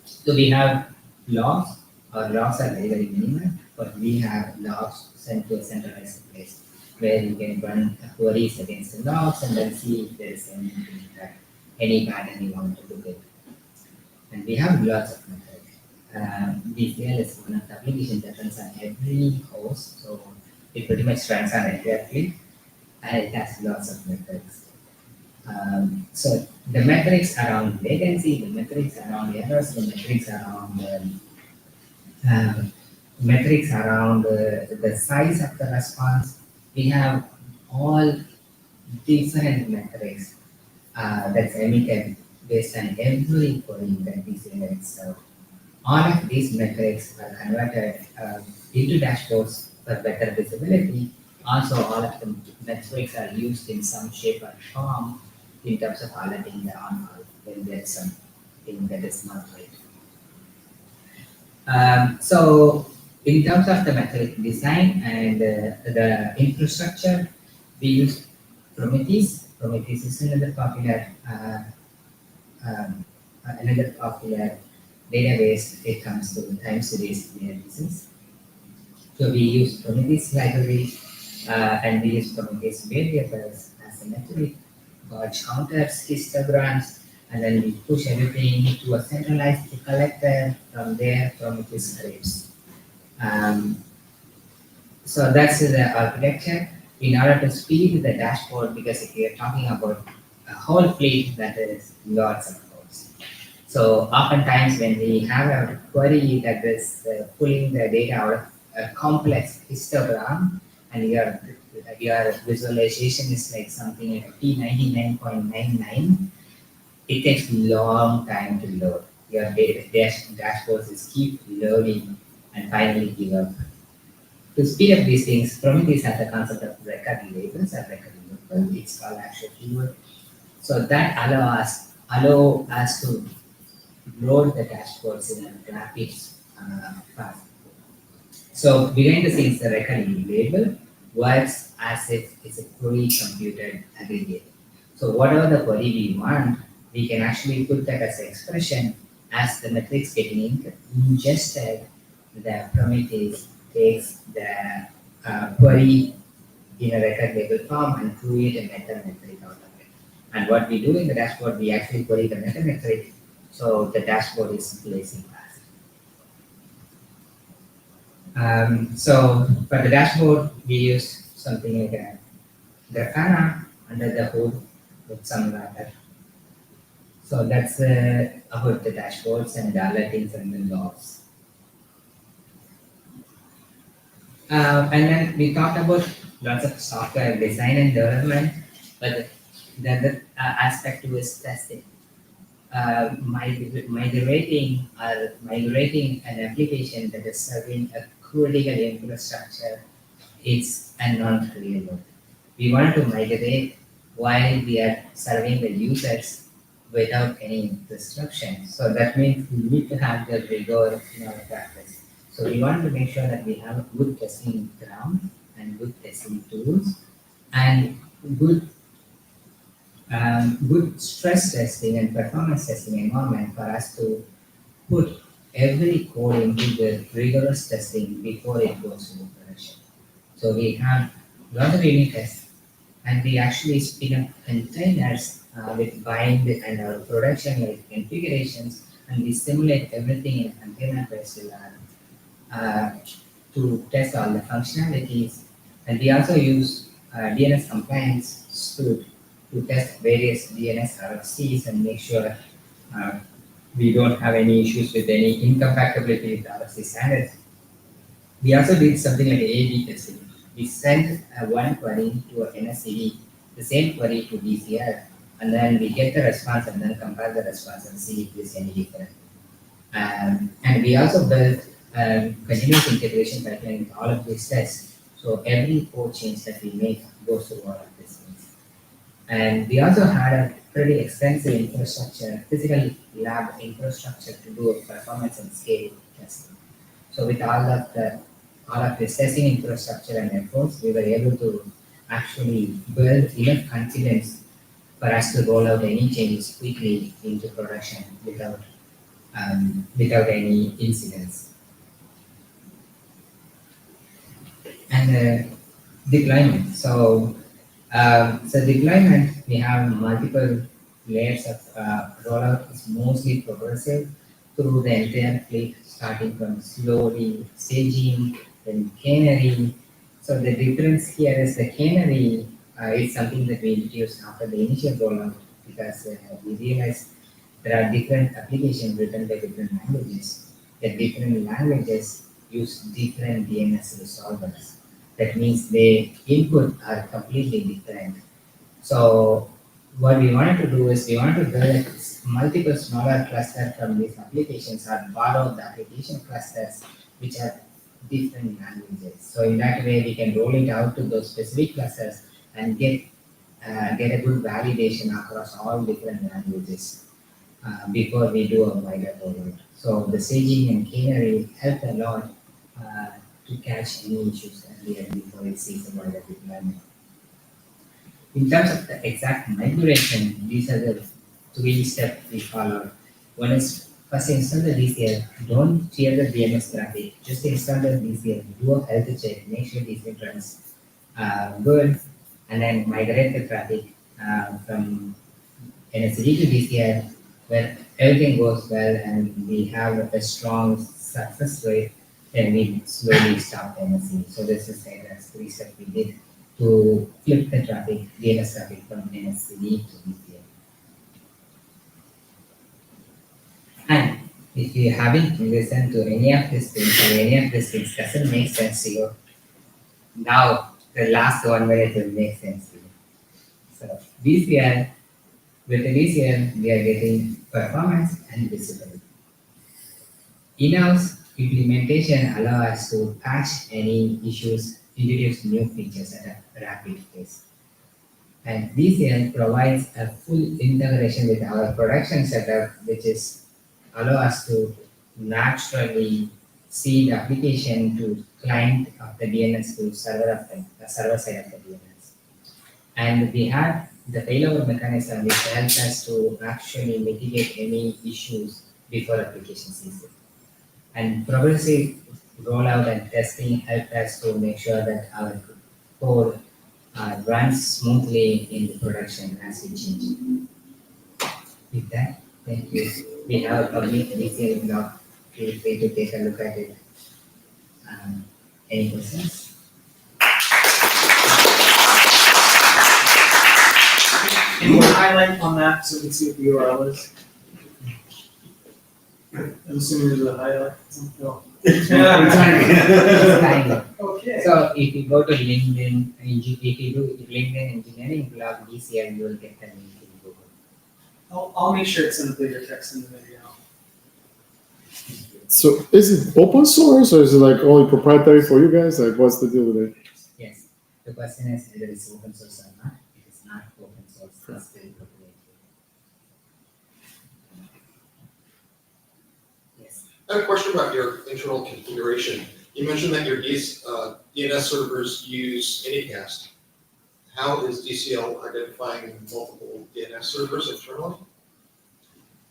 So we have logs. Our logs are very, very minimal, but we have logs sent to a centralized place where you can run queries against the logs and then see if there is any pattern you want to look at. And we have lots of methods. DCL is one of the applications that runs on every host, so it pretty much runs on every and it has lots of methods. So the metrics around latency, the metrics around errors, the metrics around the size of the response, we have all different metrics that's emitted based on every query that DCL itself. All of these metrics are converted into dashboards for better visibility. Also, all of the metrics are used in some shape or form in terms of alerting the on-call when there's something that is not right. So, in terms of the metric design and the infrastructure, we use Prometheus. Prometheus is another popular database when it comes to time series databases. So we use Prometheus library and we use Prometheus variables as a metric, gauge counters, histograms, and then we push everything to a centralized collector. From there, Prometheus scrapes. So that's the architecture. In order to speed the dashboard, because if we are talking about a whole fleet, that is lots of codes. So oftentimes when we have a query that is pulling the data out of a complex histogram, and your visualization is like something like P99.99, it takes long time to load. Your dashboards is keep loading and finally give up. To speed up these things, Prometheus has the concept of record labels or record local. It's called actual keyword. So that allow us to load the dashboards in a rapid fast. So behind the scenes, the record label works as if it's a pre-computed aggregate. So whatever the query we want, we can actually put that as an expression as the metrics getting ingested. The Prometheus takes the query in a record label form and create a meta metric out of it. And what we do in the dashboard, we actually query the meta metric, so the dashboard is blazing fast. So for the dashboard, we use something like a Grafana under the hood with some wrapper. So that's about the dashboards and the alertings and the logs. And then we talked about lots of software design and development, but the other aspect is testing. Migrating an application that is serving a critical infrastructure is a non-trivial work. We want to migrate while we are serving the users without any disruption. So that means we need to have the rigor in our practice. So we want to make sure that we have a good testing ground and good testing tools and good stress testing and performance testing environment for us to put every code into the rigorous testing before it goes to production. So we have lots of unit tests, and we actually spin up containers with bind and our production like configurations and we simulate everything in a container-based lab to test all the functionalities. And we also use DNS compliance suite to test various DNS RFCs and make sure we don't have any issues with any incompatibility with RFC standards. We also did something like A/B testing. We sent one query to a NSCD, the same query to DCL, and then we get the response and then compare the response and see if there's any difference. And we also built continuous integration pipeline with all of these tests. So every code change that we make goes through all of these things. And we also had a pretty extensive infrastructure, physical lab infrastructure to do a performance and scale testing. So with all of this testing infrastructure and efforts, we were able to actually build enough confidence for us to roll out any changes quickly into production without any incidents. And deployment. So deployment, we have multiple layers of rollout. It's mostly progressive through the entire fleet, starting from slowly staging, then canary. So the difference here is the canary is something that we introduced after the initial rollout because we realized there are different applications written by different languages. The different languages use different DNS resolvers. That means the input are completely different. So what we wanted to do is we wanted to build multiple smaller clusters from these applications or borrow the application clusters which have different languages. So in that way we can roll it out to those specific clusters and get a good validation across all different languages before we do a wider rollout. So the staging and canary helped a lot to catch any issues earlier before it sees a wider deployment. In terms of the exact migration, these are the 3 steps we follow. One is first install the DCL, don't clear the DNS traffic, just install the DCL, do a health check, make sure DCL runs good, and then migrate the traffic from NSCD to DCL, where everything goes well and we have a strong success rate, then we slowly stop NSCD. So this is the 3 steps we did to flip the traffic, DNS traffic from NSCD to DCL. And if you haven't listened to any of these things or any of these things doesn't make sense to you, now the last 1 minute will make sense to you. So DCL, with the DCL, we are getting performance and visibility. In-house implementation allows us to patch any issues, introduce new features at a rapid pace. And DCL provides a full integration with our production setup, which is allow us to naturally see the application to client of the DNS to server side of the DNS. And we have the failover mechanism which helps us to actually mitigate any issues before application sees it. And progressive rollout and testing help us to make sure that our code runs smoothly in the production as we change it. With that, thank you. We have a public DCL blog. Feel free to take a look at it. Any questions? Can you highlight on that so we can see what the URL is? I'm assuming there's a highlight. No. It's kind of. Okay. So if you go to LinkedIn, if you do LinkedIn engineering blog DCL, you will get the link in Google. I'll make sure it's in the bigger text in the video. So is it open source or is it like only proprietary for you guys? Like what's the deal with it? Yes. The question is whether it's open source or not. If it's not open source, it's still proprietary. Yes. I have a question about your internal configuration. You mentioned that your DNS servers use Anycast. How is DCL identifying multiple DNS servers internally?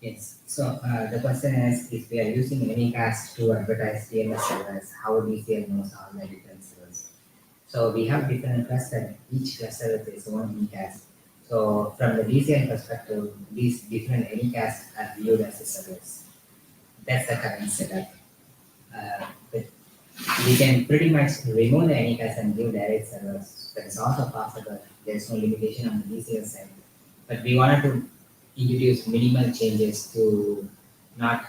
Yes. So the question is, if we are using Anycast to advertise DNS servers, how DCL knows all the different servers? So we have different clusters. Each cluster with its own Anycast. So from the DCL perspective, these different Anycasts are viewed as the servers. That's the current setup. But we can pretty much remove the anycast and give direct servers. That is also possible. There's no limitation on the DCL side. But we wanted to introduce minimal changes to not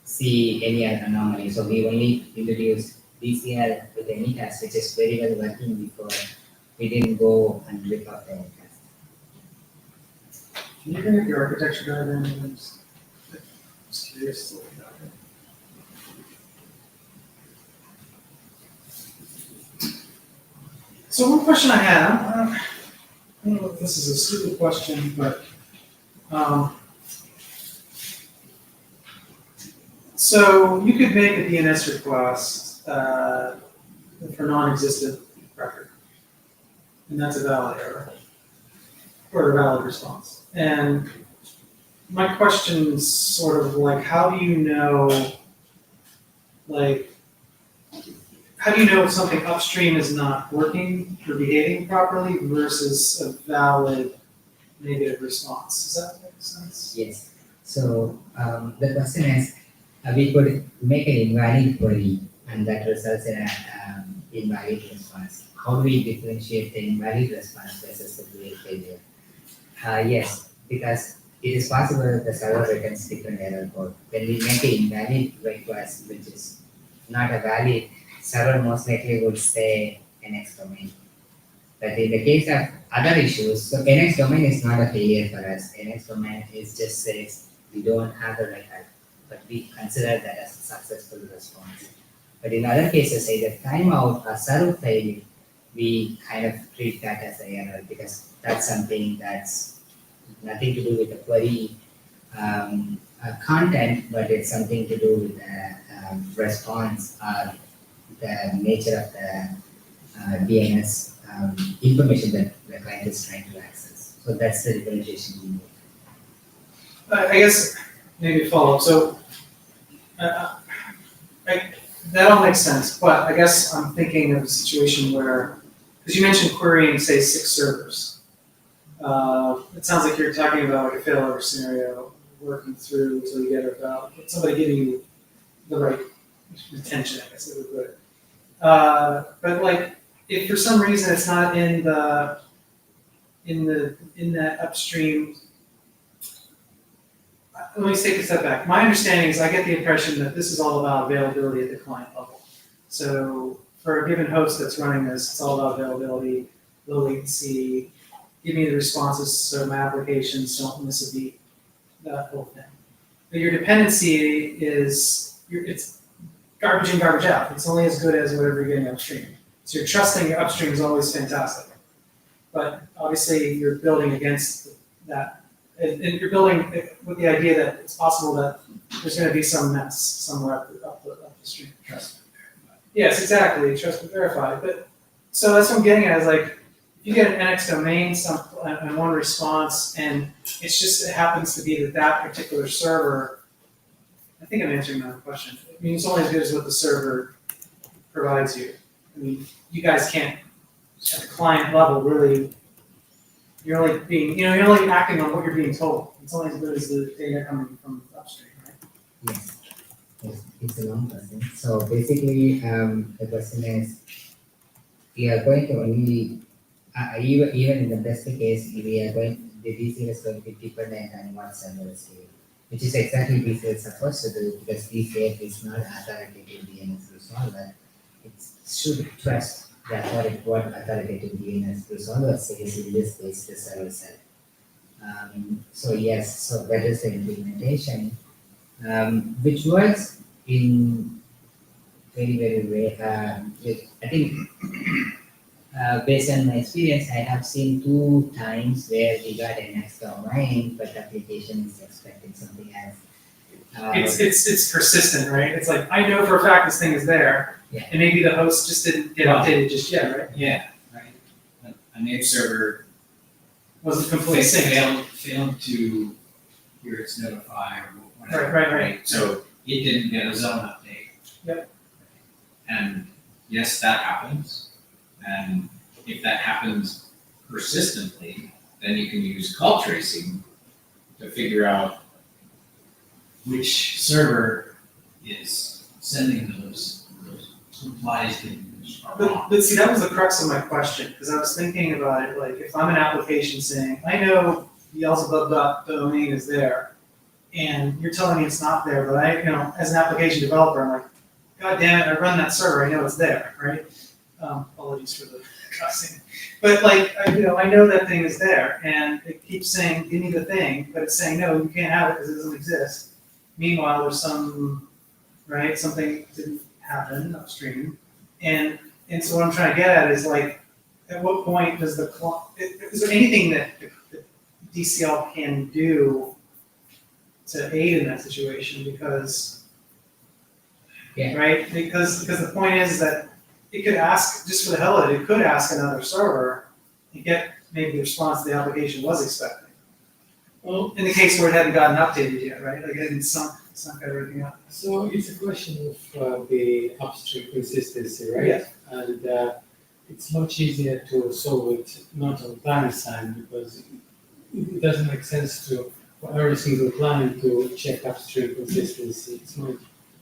see any anomaly. So we only introduced DCL with anycast, which is very well working before. We didn't go and rip up the anycast. Can you bring up your architecture diagram? I'm just curious to look at that. So one question I have, I don't know if this is a stupid question, but so you could make a DNS request for non-existent record, and that's a valid error or a valid response. And my question is sort of like, how do you know, if something upstream is not working or behaving properly versus a valid negative response? Does that make sense? Yes. So the question is, we could make an invalid query, and that results in an invalid response. How do we differentiate the invalid response versus the real failure? Yes, because it is possible that the server returns different error code. When we make an invalid request, which is not a valid, server most likely would say NX domain. But in the case of other issues, so NX domain is not a failure for us. NX domain is just says we don't have the record, but we consider that as a successful response. But in other cases, either timeout or server failure, we kind of treat that as an error because that's something that's nothing to do with the query content, but it's something to do with the response or the nature of the DNS information that the client is trying to access. So that's the differentiation we make. I guess maybe follow up. So that all makes sense, but I guess I'm thinking of a situation where, because you mentioned querying, say, 6 servers. It sounds like you're talking about like a failover scenario, working through until you get about somebody giving you the right attention, I guess it would put it. But like, if for some reason it's not in that upstream. Let me take a step back. My understanding is I get the impression that this is all about availability at the client level. So for a given host that's running this, it's all about availability, low latency, give me the responses so my applications don't miss a beat, that whole thing. But your dependency is, it's garbage in, garbage out. It's only as good as whatever you're getting upstream. So you're trusting your upstream is always fantastic. But obviously you're building against that. And you're building with the idea that it's possible that there's going to be some mess somewhere up the stream. Trust but verify. Yes, exactly. Trust but verify. But so that's what I'm getting at is like, if you get an NX domain and one response, and it's just it happens to be that particular server. I think I'm answering that question. I mean, it's only as good as what the server provides you. I mean, you guys can't at the client level really. You're only being, you're only acting on what you're being told. It's only as good as the data coming from upstream, right? Yes. Yes, it's a long question. So basically, the question is, we are going to only, even in the best case, the DCL is going to be dependent on what server is doing, which is exactly DCL is supposed to do because DCL is not authoritative DNS resolver. It should trust what authoritative DNS resolver says, in this case, the server side. So yes, so that is the implementation, which works in very, very rare. I think based on my experience, I have seen 2 times where we got an NX domain, but the application is expecting something else. It's persistent, right? It's like, I know for a fact this thing is there, Yeah. and maybe the host just didn't get updated just yet, right? Yeah, right. A native server Wasn't completely synced. failed to hear its notify or whatever. Right. So it didn't get a zone update. Yep. And yes, that happens. And if that happens persistently, then you can use call tracing to figure out which server is sending those replies that are wrong. But see, that was the crux of my question, because I was thinking about it, like, if I'm an application saying, I know Beelzebub.domain is there, and you're telling me it's not there, but I, as an application developer, I'm like, God damn it, I run that server, I know it's there, right? Apologies for the cussing. But like, I know that thing is there, and it keeps saying, give me the thing, but it's saying, no, you can't have it because it doesn't exist. Meanwhile, there's something didn't happen upstream. And so what I'm trying to get at is like, at what point does is there anything that DCL can do to aid in that situation? Because, Yeah. right? Because the point is that it could ask, just for the hell of it, it could ask another server and get maybe the response the application was expecting. Well, in the case where it hadn't gotten updated yet, right? Like it hadn't sunk everything up. So it's a question of the upstream consistency, right? Yes. And it's much easier to solve it not on client side because it doesn't make sense for every single client to check upstream consistency. It's much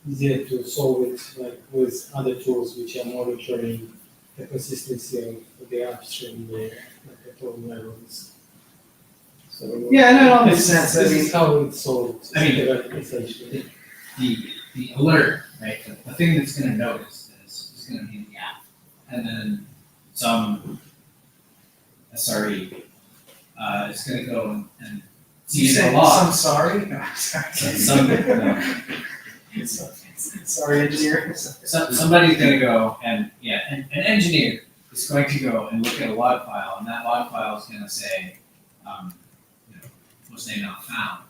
easier to solve it like with other tools which are monitoring the consistency of the upstream layer, like at all levels. So Yeah, no, it all makes sense. This is how it's solved. I mean, essentially. The alert, right? The thing that's going to notice this is going to be the app, and then some SRE is going to go and see You the say, log. I'm sorry? No, I'm sorry. Sorry, engineer. Somebody's going to go and an engineer is going to go and look at a log file, and that log file is going to say, was name not found?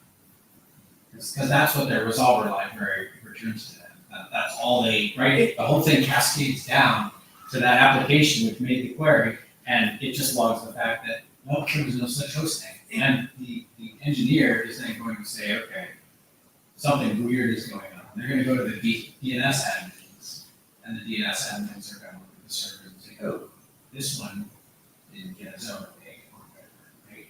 Because that's what their resolver library returns to them. That's all they, right? The whole thing cascades down to that application which made the query, and it just logs the fact that, well, there was no such host name. And the engineer is then going to say, okay, something weird is going on. They're going to go to the DNS admins, and the DNS admins are going to look at the server and say, oh, this one didn't get a zone page or whatever, right?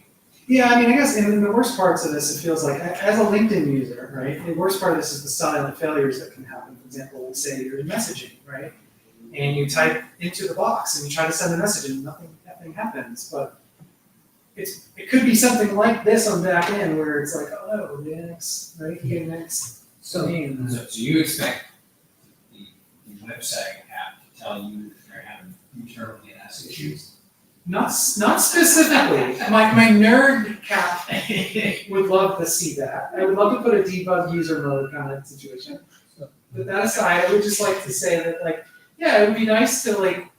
Yeah, I mean, I guess in the worst parts of this, it feels like, as a LinkedIn user, right, the worst part of this is the silent failures that can happen. For example, let's say you're messaging, right, and you type into the box and you try to send a message and nothing happens, but it could be something like this on back end where it's like, oh, DNX, right, DNX. So you expect the website app to tell you if they're having internal DNS issues? Not specifically. My nerd cap would love to see that. I would love to put a debug user mode kind of situation. But that aside, I would just like to say that, like, yeah, it would be nice to, like,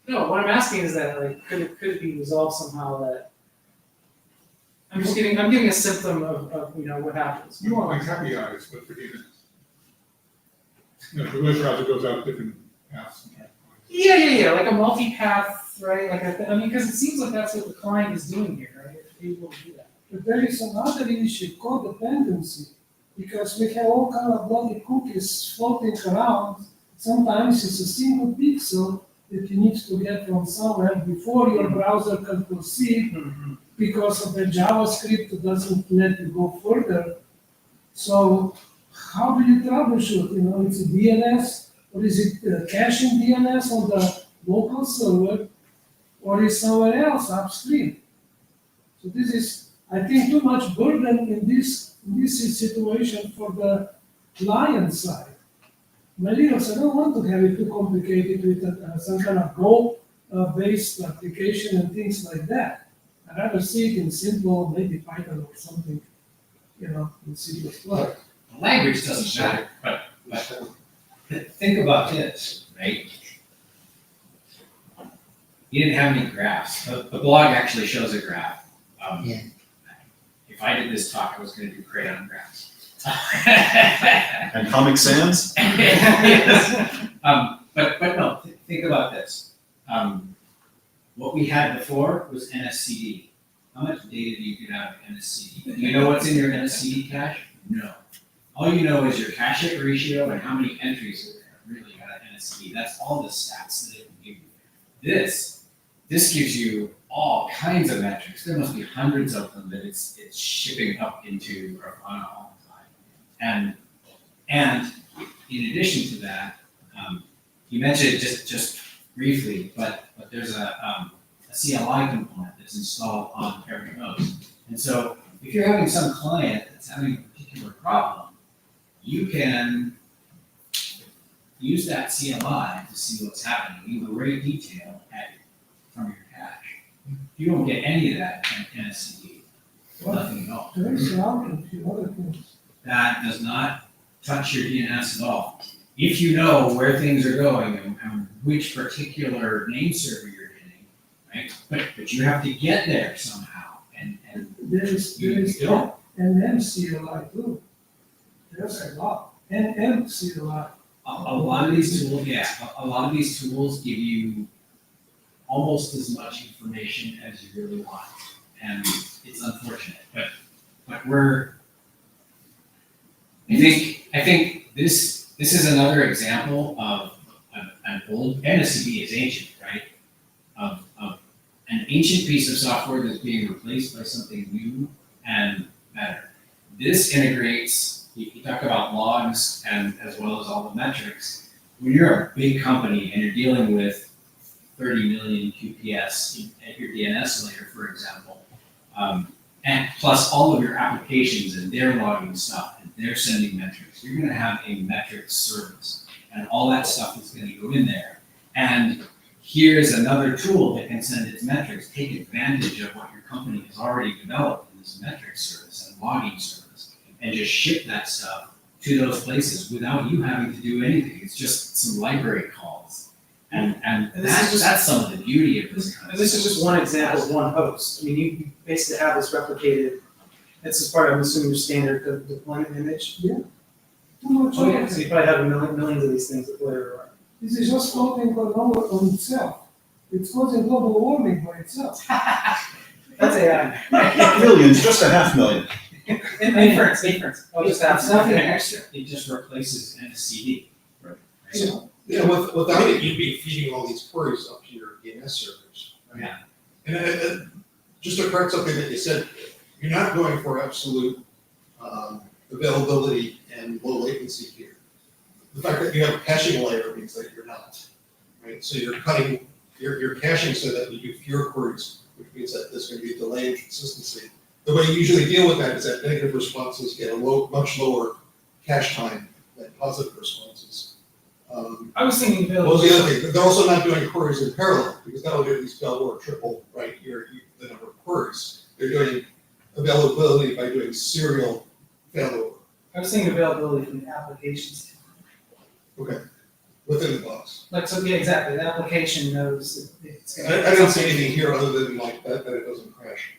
no, what I'm asking is that, like, could it be resolved somehow that I'm giving a symptom of what happens. You want like happy eyes, but for DNS. The web browser goes out different paths. Yeah, like a multi-path, right? Like because it seems like that's what the client is doing here, right? It's able to do that. But there is another issue, codependency, because we have all kind of bloody cookies floating around. Sometimes it's a single pixel that you need to get from somewhere before your browser can proceed, because of the JavaScript that doesn't let you go further. So how do you troubleshoot? It's a DNS, or is it caching DNS on the local server, or is somewhere else upstream? So this is, I think, too much burden in this situation for the client side. My Linux, I don't want to have it too complicated with some kind of Go-based application and things like that. I'd rather see it in simple, maybe Python or something, in C++. The language doesn't matter, but think about this, right? You didn't have any graphs. The blog actually shows a graph. Yeah. If I did this talk, I was going to do crayon graphs. And Comic Sans? Yes. But no, think about this. What we had before was NSCD. How much data do you get out of NSCD? Do you know what's in your NSCD cache? No. All you know is your cache hit ratio and how many entries are there really out of NSCD. That's all the stats that it will give you. This gives you all kinds of metrics. There must be hundreds of them that it's shipping up into Grafana all the time. And in addition to that, you mentioned it just briefly, but there's a CLI component that's installed on every host. And so if you're having some client that's having a particular problem, you can use that CLI to see what's happening in great detail from your cache. You don't get any of that in a CD, nothing at all. There is a few other things. That does not touch your DNS at all. If you know where things are going and which particular name server you're hitting, right? But you have to get there somehow, and There is you don't. an MCLI too. There's a lot, an MCLI. A lot of these tools, a lot of these tools give you almost as much information as you really want, and it's unfortunate. But I think this is another example of an old, and a CD is ancient, right? Of an ancient piece of software that's being replaced by something new and better. This integrates, you talk about logs and as well as all the metrics. When you're a big company and you're dealing with 30 million QPS at your DNS layer, for example, and plus all of your applications and their logging stuff and they're sending metrics, you're gonna have a metrics service. And all that stuff is gonna go in there. And here's another tool that can send its metrics, take advantage of what your company has already developed in this metrics service and logging service, and just ship that stuff to those places without you having to do anything. It's just some library calls. And that's some of the beauty of this kind of And this is just one example of one host. I mean, you basically have this replicated, this is part of, I'm assuming, your standard deployment image. Too much. Oh, yeah, so you probably have millions of these things deployed everywhere. This is just floating on itself. It's causing global warming by itself. That's AI. Millions, just 500,000. Inference. I'll just have It's nothing extra. It just replaces an CD. Right. So, Yeah, without it, you'd be feeding all these queries up to your DNS servers. Right? Yeah. And just to correct something that you said, you're not going for absolute availability and low latency here. The fact that you have a caching layer means that you're not, right? So you're cutting, you're caching so that you do fewer queries, which means that there's going to be a delay in consistency. The way you usually deal with that is that negative responses get a much lower cache time than positive responses. I was thinking Well, availability. the other thing, they're also not doing queries in parallel, because that'll do at least double or triple, right, the number of queries. They're doing availability by doing serial failover. I was thinking availability from the applications. Okay, within the box. Like, so, yeah, exactly, the application knows that it's gonna. I don't see anything here other than like that it doesn't crash.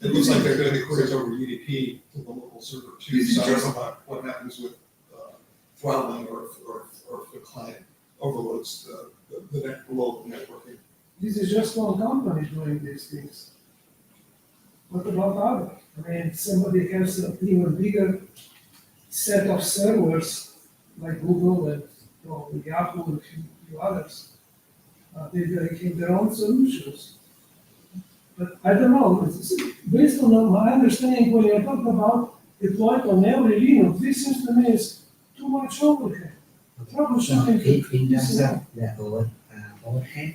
It looks like they're doing the queries over UDP to the local server too, so I don't know what happens with throttling or if the client overloads the local networking. this is just one company doing these things. What about others? I mean, somebody has an even bigger set of servers, like Google and probably Yahoo and a few others. They have their own solutions. But I don't know, based on my understanding, when you're talking about deployed on every Linux, this seems to me is too much overhead. So Troubleshooting. in terms of the overhead,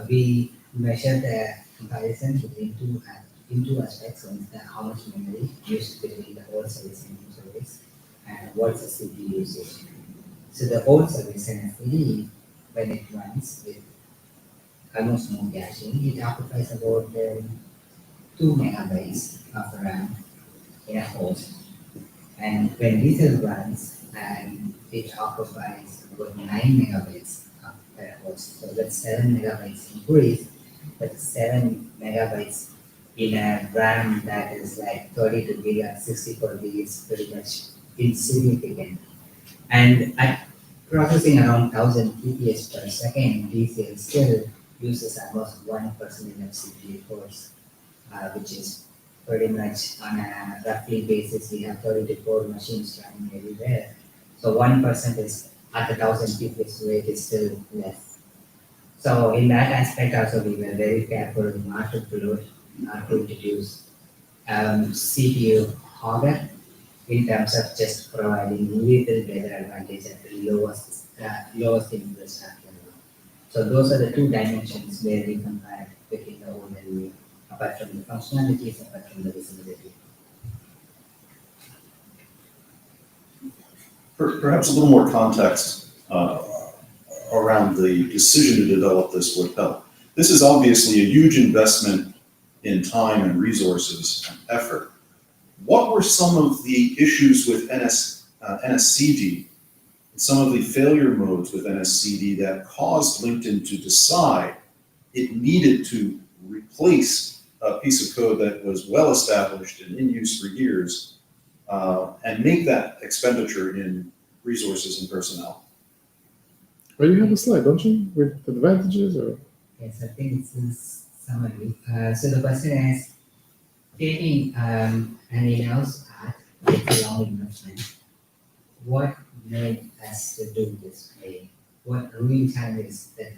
we measure the comparison between two aspects. One is how much memory used between the old service and new service, and what's the CPU usage. So the old service NFV, when it runs with almost no caching, it occupies about 2 megabytes of RAM in a host. And when diesel runs, and it occupies about 9 megabytes per host. So that's 7 megabytes increase, but 7 megabytes in a RAM that is like 32 gig or 64 gig is pretty much insignificant. And at processing around 1000 TPS per second, DCL still uses almost 1% of CPU cores, which is pretty much on a roughly basis. We have 34 machines running everywhere. So 1% is at the 1000 TPS rate is still less. So in that aspect also we were very careful not to introduce CPU hogger in terms of just providing little better advantage at the lowest infrastructure level. So those are the two dimensions where we compare between the overview, apart from the functionalities, apart from the visibility. Perhaps a little more context around the decision to develop this would help. This is obviously a huge investment in time and resources and effort. What were some of the issues with NSCD, some of the failure modes with NSCD that caused LinkedIn to decide it needed to replace a piece of code that was well established and in use for years and make that expenditure in resources and personnel? Well, you have a slide, don't you, with advantages or? Yes, I think this is summary. So the question is, taking an in-house art with a long investment, what made us to do this way? What real challenges that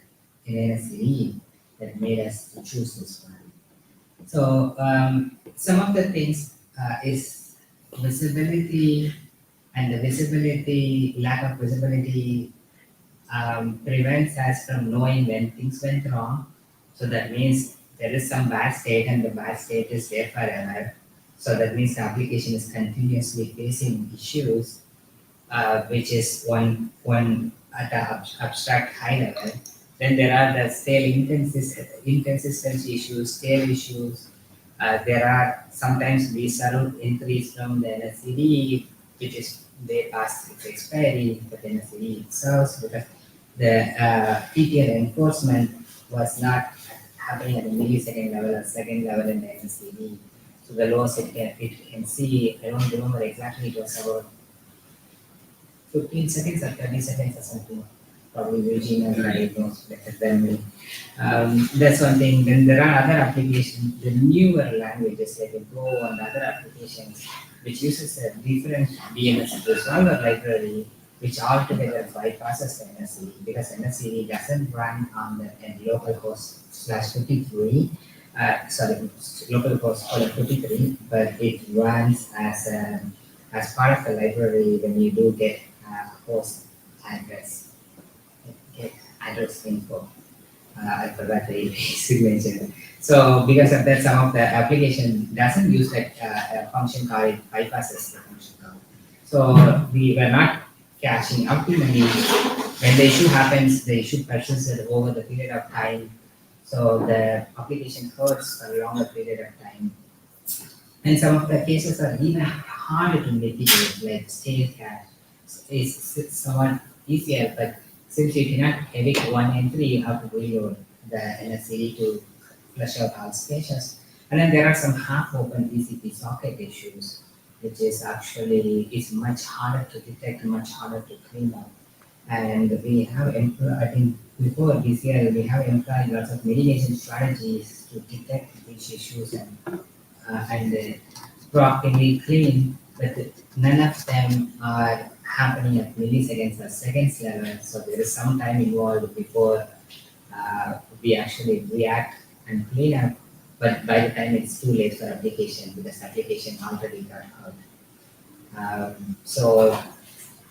in NSCE that made us to choose this one? So some of the things is visibility, and the visibility, lack of visibility prevents us from knowing when things went wrong. So that means there is some bad state and the bad state is there forever. So that means the application is continuously facing issues, which is one at the abstract high level. Then there are the stale inconsistency issues, stale issues. There are sometimes reserved entries from the NSCD, which is they pass its expiry, but the NSCD itself, because the TTL enforcement was not happening at the millisecond level or second level in the NSCD. So the lowest it can see, I don't remember exactly, it was about 15 seconds or 30 seconds or something. Probably Eugene and I knows better than me. That's one thing. Then there are other applications, the newer languages like Go and other applications, which uses a different DNS resolver library, which altogether bypasses the NSCD, because NSCD doesn't run on the localhost /53, localhost 53, but it runs as part of the library when you do get host address. Get address info. I forgot the signature. So because of that, some of the application doesn't use that a function call, it bypasses the function call. So we were not caching optimally. When the issue happens, the issue persists over the period of time. So the application hurts for a longer period of time. And some of the cases are even harder to mitigate, like stale cache is somewhat easier, but since you cannot evict one entry, you have to reload the NSCD to flush out all caches. And then there are some half-open TCP socket issues, which is actually much harder to detect, much harder to clean up. And we have employed, I think before this year, we have employed lots of mitigation strategies to detect these issues and proactively clean, but none of them are happening at milliseconds or seconds level. So there is some time involved before we actually react and clean up. But by the time it's too late for application, because application already got out. So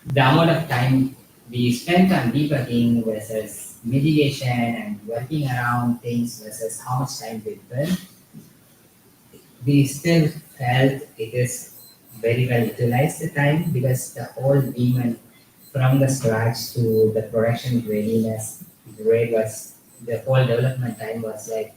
the amount of time we spent on debugging versus mitigation and working around things versus how much time we spent, we still felt it is very well utilized the time, because the whole daemon from the scratch to the production readiness grade was, the whole development time was like,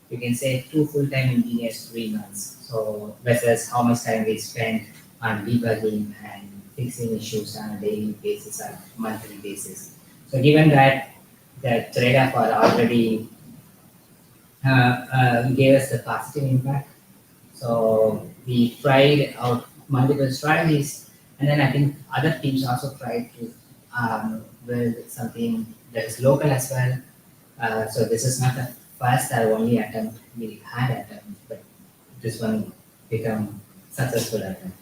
you can say 2 full-time engineers, 3 months. So versus how much time we spent on debugging and fixing issues on a daily basis or monthly basis. So given that the trade-off already gave us the positive impact, so we tried out multiple strategies, and then I think other teams also tried to build something that is local as well. So this is not the first or only attempt we had attempt, but this one become successful attempt.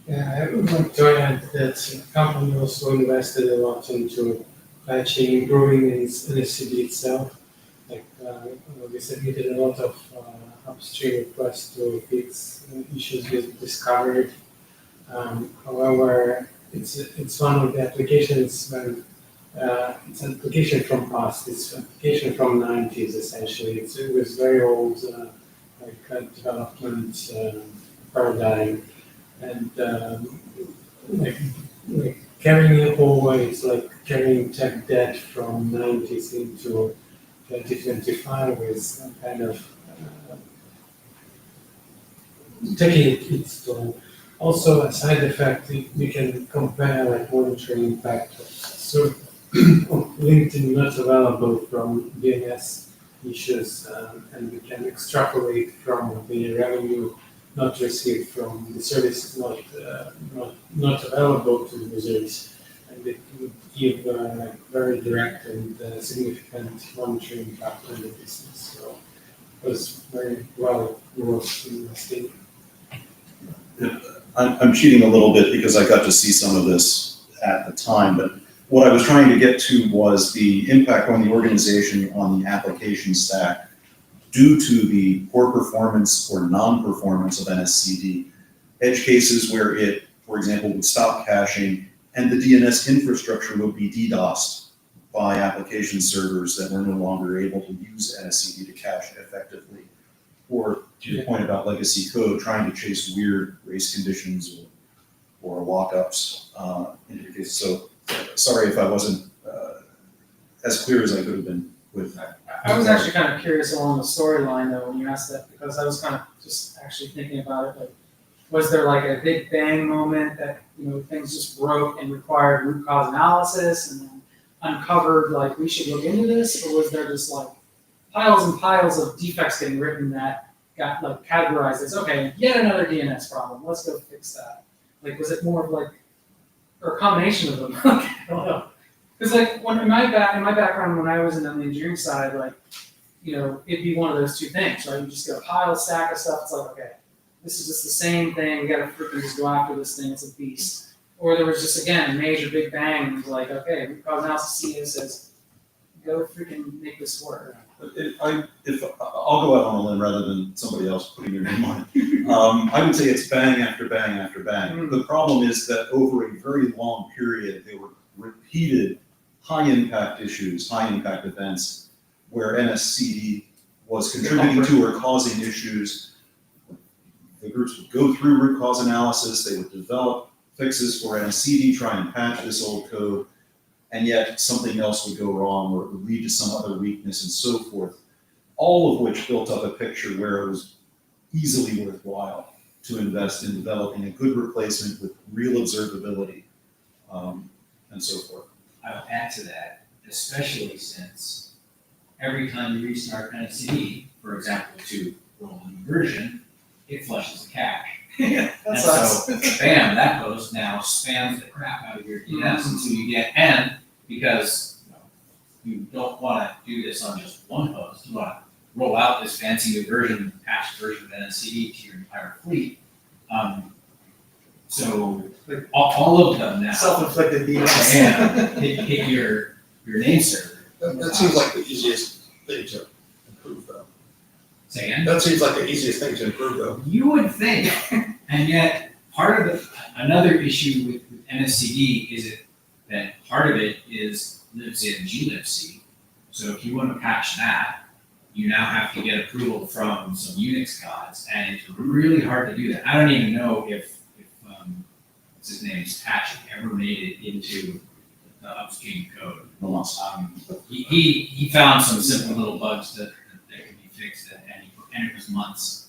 Yeah, I would like to add that the company also invested a lot into patching, improving NSCD itself. Like we submitted a lot of upstream requests to fix issues with discovered However, it's one of the applications when it's an application from past. It's an application from 90s essentially. It was very old, development paradigm, and like carrying it forward, it's like carrying tech debt from 90s into 2025 is kind of taking its toll. Also, a side effect, we can compare like monitoring impact of LinkedIn not available from DNS issues, and we can extrapolate from the revenue not received from the services not available to users, and it would give very direct and significant monitoring impact on the business. So it was very well worth investing. I'm cheating a little bit because I got to see some of this at the time, but what I was trying to get to was the impact on the organization on the application stack due to the poor performance or non-performance of NSCD. Edge cases where it, for example, would stop caching and the DNS infrastructure would be DDoSed by application servers that were no longer able to use NSCD to cache effectively. Or to your point about legacy code, trying to chase weird race conditions or lockups into the case. So sorry if I wasn't as clear as I could have been with that. I was actually kind of curious along the storyline though when you asked that, because I was kind of just actually thinking about it, like, was there like a big bang moment that, things just broke and required root cause analysis and then uncovered like we should look into this, or was there just like piles and piles of defects getting written that got like categorized as, okay, yet another DNS problem, let's go fix that? Like, was it more of like, or a combination of them? I don't know. Because like when in my background when I was in the engineering side, like, it'd be one of those two things, right? You just get a pile, stack of stuff. It's like, okay, this is just the same thing. We got to freaking just go after this thing. It's a beast. Or there was just again a major big bang. And it was like, okay, root cause analysis CEO says, go freaking make this work. I'll go out on a limb rather than somebody else putting your name on it. I would say it's bang after bang after bang. The problem is that over a very long period, there were repeated high impact issues, high impact events where NSCD was contributing to or causing issues. The groups would go through root cause analysis, they would develop fixes for NSCD, try and patch this old code, and yet something else would go wrong or it would lead to some other weakness and so forth. All of which built up a picture where it was easily worthwhile to invest in developing a good replacement with real observability and so forth. I'll add to that, especially since every time you restart NSCD, for example, to roll a new version, it flushes the cache. That And sucks. so, bam, that host now spams the crap out of your DNS until you get, and because you don't want to do this on just one host, you want to roll out this fancy new version, patched version of NSCD to your entire fleet. So all of them now. Self-inflicted DNS. Hit your name server. That seems like the easiest thing to improve though. Say again? That seems like the easiest thing to improve though. You would think, and yet part of another issue with NSCD is that part of it lives in glibc. So if you want to patch that, you now have to get approval from some Unix gods, and it's really hard to do that. I don't even know if what's his name, Patch ever made it into the upstream code. He found some simple little bugs that could be fixed, and it was months.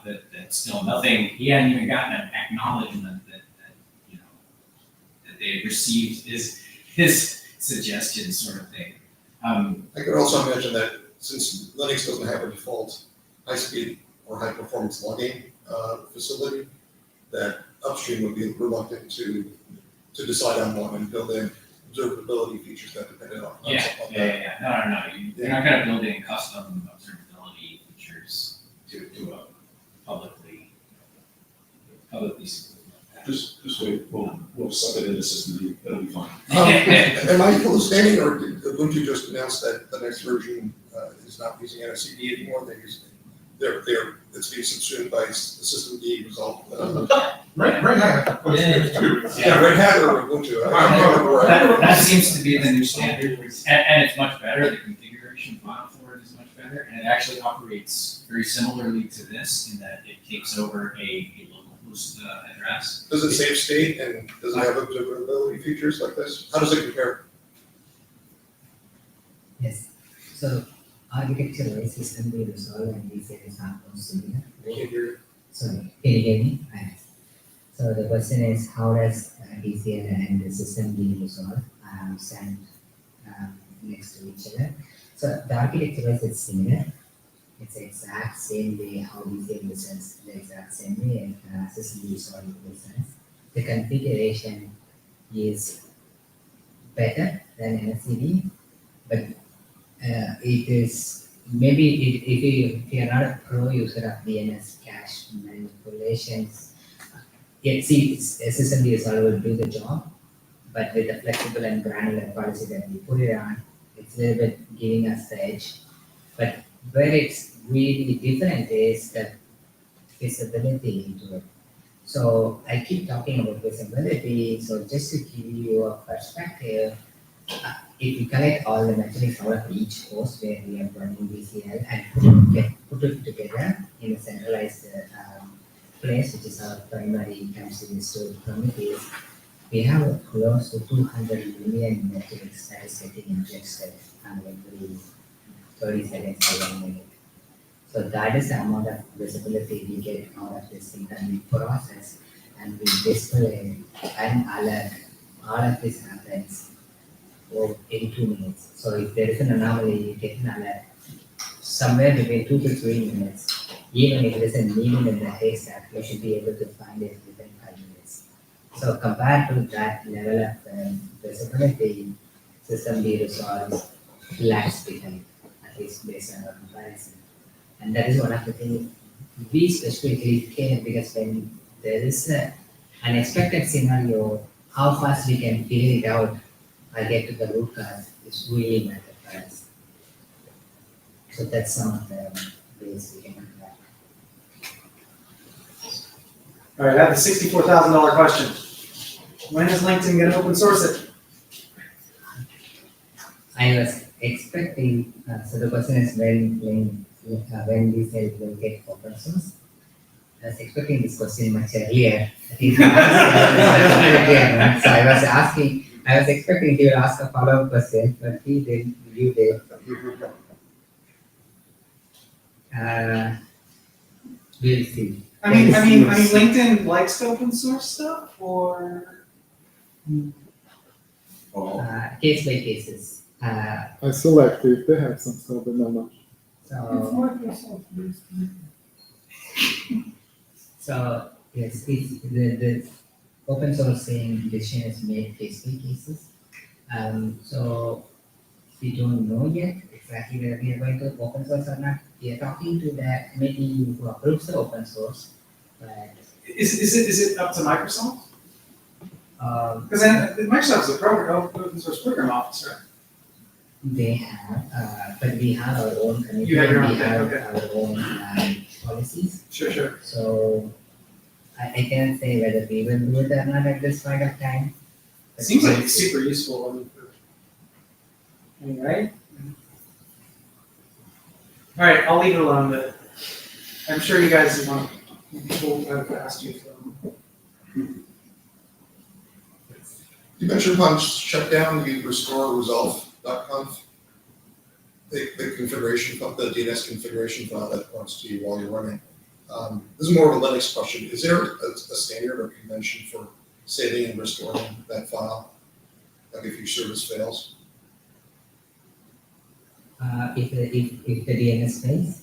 That still nothing. He hadn't even gotten an acknowledgement that they had received his suggestion, sort of thing. I could also imagine that since Linux doesn't have a default high-speed or high-performance logging facility, that upstream would be reluctant to decide on one and build in observability features that depend on something like that. No. You're not going to build in custom observability features to a publicly Just wait, we'll suck it in the system, that'll be fine. Am I hallucinating, or did Ubuntu just announce that the next version is not using NSCD anymore? They're using it's being subsumed by the system D result. Red Hat was there too. Yeah, Red Hat or Ubuntu. I can't remember where. That seems to be the new standard, and it's much better, the configuration file for it is much better, and it actually operates very similarly to this in that it takes over a local host address. Does it save state and does it have observability features like this? How does it compare? Yes. So architecture-wise, system we resolve and DCL is almost similar. I can't hear you. Sorry, can you hear me? Right. So the question is, how does DCL and the system be resolved stand next to each other? So the architecture-wise, it's similar. It's the exact same way how DCL resolves, the exact same way system resolve resolves. The configuration is better than NSCD, but it is maybe if you are not a pro user of DNS cache manipulations, SSMD resolver will do the job, but with the flexible and granular policy that we put it on, it's a little bit giving us the edge. But where it's really different is the visibility into it. So I keep talking about visibility. So just to give you a perspective, if we collect all the metrics out of each host where we are running DCL and put it together in a centralized place, which is our primary chemistry stored Prometheus, we have close to 200 million metrics that is getting ingested on every 30 seconds or 1 minute. So that is the amount of visibility we get out of this thing that we process and we display and alert. All of this happens in 2 minutes. So if there is an anomaly, you get an alert somewhere between 2 to 3 minutes. Even if there is a needle in the haystack, you should be able to find it within 5 minutes. So compared to that level of visibility, system D resolves lags behind, at least based on our comparison. And that is one of the things we specifically care, because when there is an unexpected scenario, how fast we can figure it out and get to the root cause is really matter for us. So that's some of the ways we can do that. All right, I have the $64,000 question. When is LinkedIn gonna open source it? I was expecting, so the question is when we say will get open source. I was expecting this question much earlier. So I was expecting he will ask a follow-up question, but he didn't, you did. We'll see. I mean, LinkedIn likes to open source stuff, or? Case by cases. I select if they have some stuff, but not much. It's So, Microsoft based. so yes, the open sourcing decision is made case by cases. So we don't know yet exactly whether we are going to open source or not. We are talking to the committee who approves the open source, but Is it up to Microsoft? Because Microsoft is a open source program officer. they have, but we have our own committee, You have your own we thing, have okay. our own policies. Sure. So I can't say whether we will do it or not at this point of time. It seems like it's super useful. I mean, right? All right, I'll leave it alone, but I'm sure you guys want people have asked you for. You mentioned upon shutdown, you restore resolve.conf. The configuration file, the DNS configuration file that points to you while you're running. This is more of a Linux question. Is there a standard or convention for saving and restoring that file? Like if your service fails? If the DNS fails,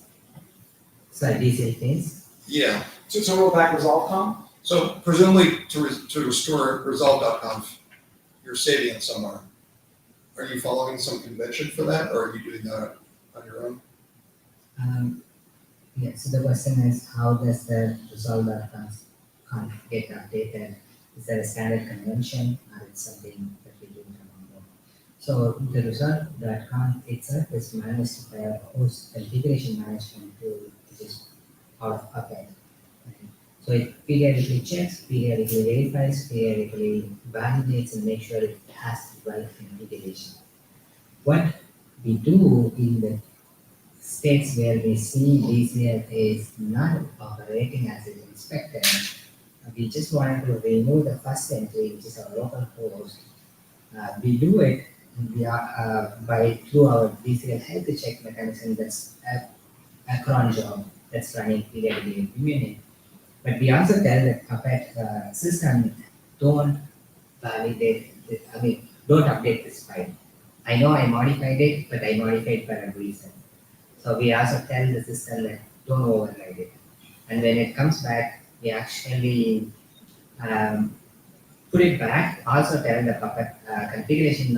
sorry, DCL fails, Yeah. So roll back resolve.com? So presumably to restore resolve.conf, you're saving it somewhere. Are you following some convention for that, or are you doing that on your own? yeah, so the question is, how does the resolve.conf get updated? Is there a standard convention or it's something that we do from our own? So the resolve.conf itself is managed by a host configuration management tool, which is out of Puppet. Okay. So it periodically checks, periodically verifies, periodically validates, and makes sure it has the right configuration. What we do in the states where we see DCL is not operating as is expected, we just wanted to remove the first entry, which is our local host. We do it by through our DCL health check mechanism that's a cron job that's running periodically every minute. But we also tell the Puppet system, don't validate it, don't update this file. I know I modified it, but I modified for a reason. So we also tell the system that don't override it. And when it comes back, we actually put it back, also tell the Puppet configuration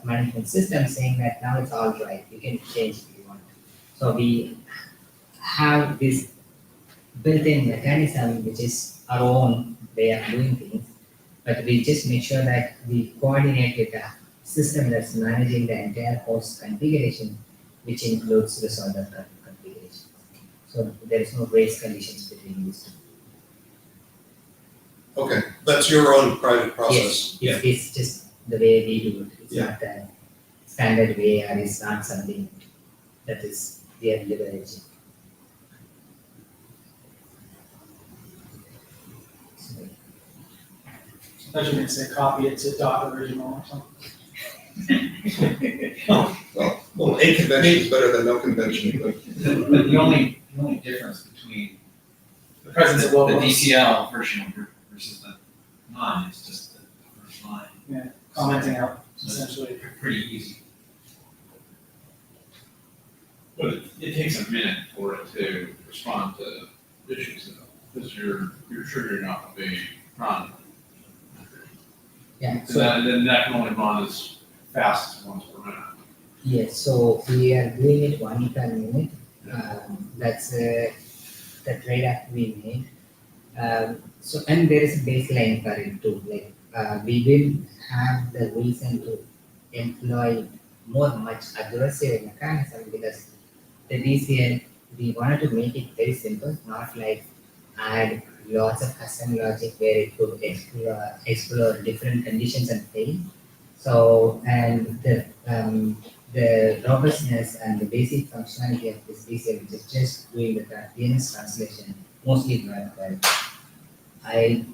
management system saying that now it's all right, you can change if you want. So we have this built-in mechanism which is our own way of doing things, but we just make sure that we coordinate with a system that's managing the entire host configuration, which includes the server configuration. So there is no race conditions between these two. Okay, that's your own private process. Yes, it's just the way we do it. It's Yeah. not the standard way, or it's not something that is we are leveraging. So, I thought you were going to say copy it to .original or something. Well, a convention is better than no convention, but But the only difference between The presence of the logos. DCL version versus the non is just the first line. Commenting out, So it's essentially. pretty easy. But it takes a minute for it to respond to issues, though, because you're triggering off of a run. yeah, And so that can only run as fast as once per minute. yes, so we are doing it 1 per minute. That's the trade-off we made. So and there is a baseline for it too. Like we didn't have the reason to employ much aggressive mechanism because the DCL we wanted to make it very simple, not like add lots of custom logic where it could explore different conditions and fail. So and the robustness and the basic functionality of this DCL, which is just doing the DNS translation, mostly worked well. I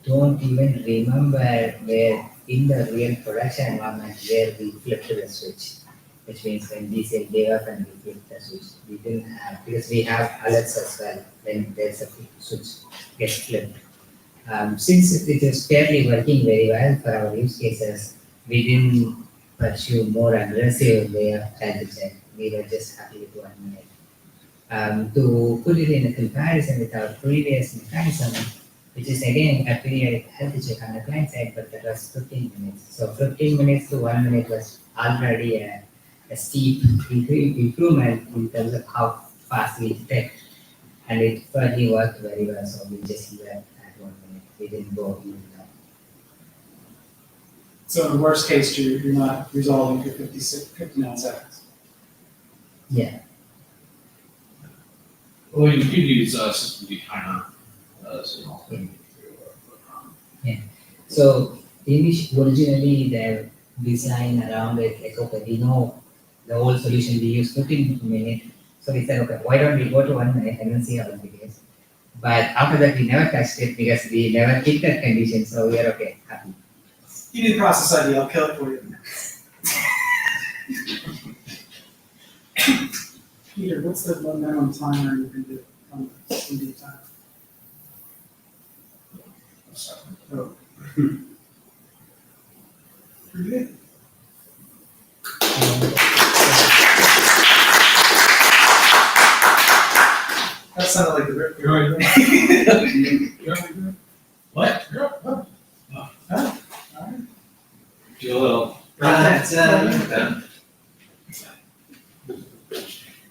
don't even remember where in the real production environment where we flipped the switch, which means when DCL gave up and we flipped the switch. We didn't have, because we have alerts as well when there's a switch gets flipped. Since it is fairly working very well for our use cases, we didn't pursue more aggressive way of health check. We were just happy with 1 minute. To put it in a comparison with our previous mechanism, which is again a periodic health check on the client side, but that was 15 minutes. So 15 minutes to 1 minute was already a steep improvement in terms of how fast we detect. And it certainly worked very well, so we just left at 1 minute. We didn't go even that. So in the worst case, you're not resolving for 59 seconds. Yeah. Well, you could use system timer, signal. So originally the design around it, like okay, we know the old solution we use 15 minutes. So we said, okay, why don't we go to 1 minute and then see how it behaves. But after that we never touched it because we never hit that condition, so we are okay, happy. You need process ID, I'll kill it for you. Peter, what's the minimum timer you can do on the CD time? Oh. Pretty good. That sounded like the rip. What? Huh? Do a little.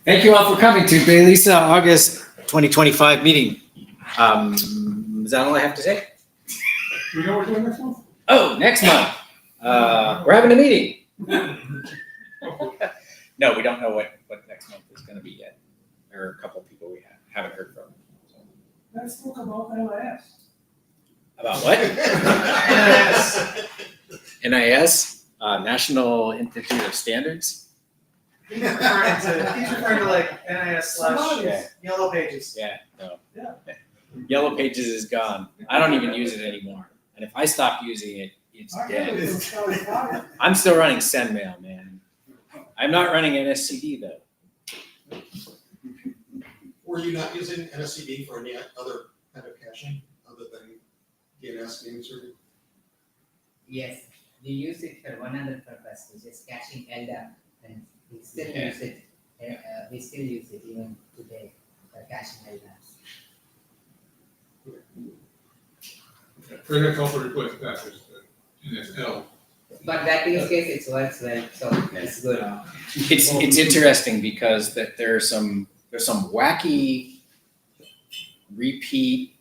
Thank you all for coming to BayLISA August 2025 meeting. Is that all I have to say? You know what we're doing next month? Oh, next month, we're having a meeting. No, we don't know what next month is gonna be yet. there are a couple people we haven't heard from. So. Let's talk about LIS. About what? NIS. NIS, National Institute of Standards. He's referring to like NIS / Yeah. Yellow Pages. Yeah, no. Yeah. Yellow Pages is gone. I don't even use it anymore. And if I stop using it, it's I dead. heard it's fire. I'm still running SendMail, man. I'm not running NSCD though. Were you not using NSCD for any other kind of caching other than DNS name serving? Yes, we use it for one other purpose, which is caching LDAP, and we still use it. We still use it even today for caching LDAPs. For the call for request passes, NSL. But that use case it works well, so it's good. It's interesting because that there's some wacky repeat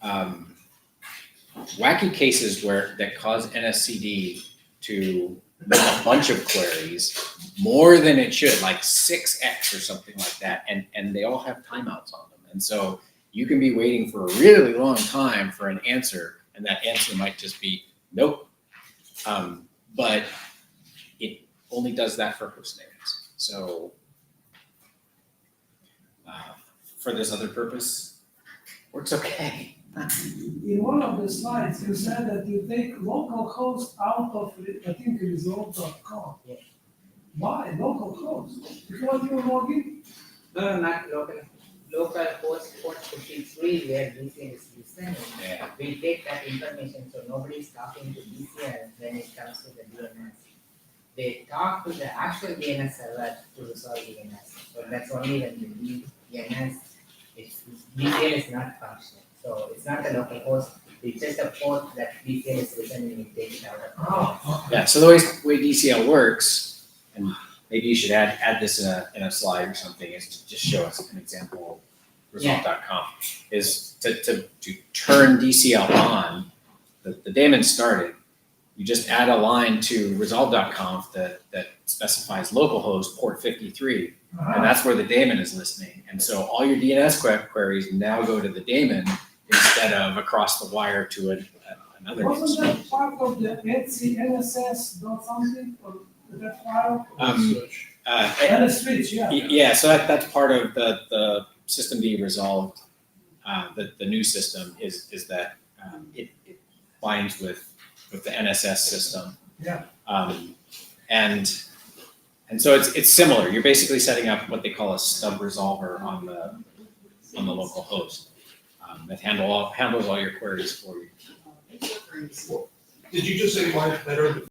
wacky cases that cause NSCD to make a bunch of queries more than it should, like 6x or something like that, and they all have timeouts on them, and so you can be waiting for a really long time for an answer, and that answer might just be nope. But it only does that for host names. So for this other purpose, works okay. In one of the slides, you said that you take localhost out of, I think, result.com. Yeah. Why localhost? Because you log in. No, not local. Local host port 53 where DCL is listening. Yeah. We take that information so nobody is talking to DCL when it comes to the DNS. They talk to the actual DNS server to resolve DNS. So that's only when the DNS, DCL is not functioning. So it's not the local host, it's just a port that DCL is listening and take it out of. Yeah. So the way DCL works, and maybe you should add this in a slide or something, is to just show us an example. Result.com is to turn DCL on. The daemon started. You just add a line to resolve.conf that specifies localhost port 53, and that's where the daemon is listening. And so all your DNS queries now go to the daemon instead of across the wire to another. Wasn't that part of the Etsy NSS dot something or that file? And a switch, yeah. Yeah, so that's part of the system being resolved. The new system is that it binds with the NSS system. Yeah. And so it's similar. You're basically setting up what they call a stub resolver on the local host that handles all your queries for you. Did you just say why it's better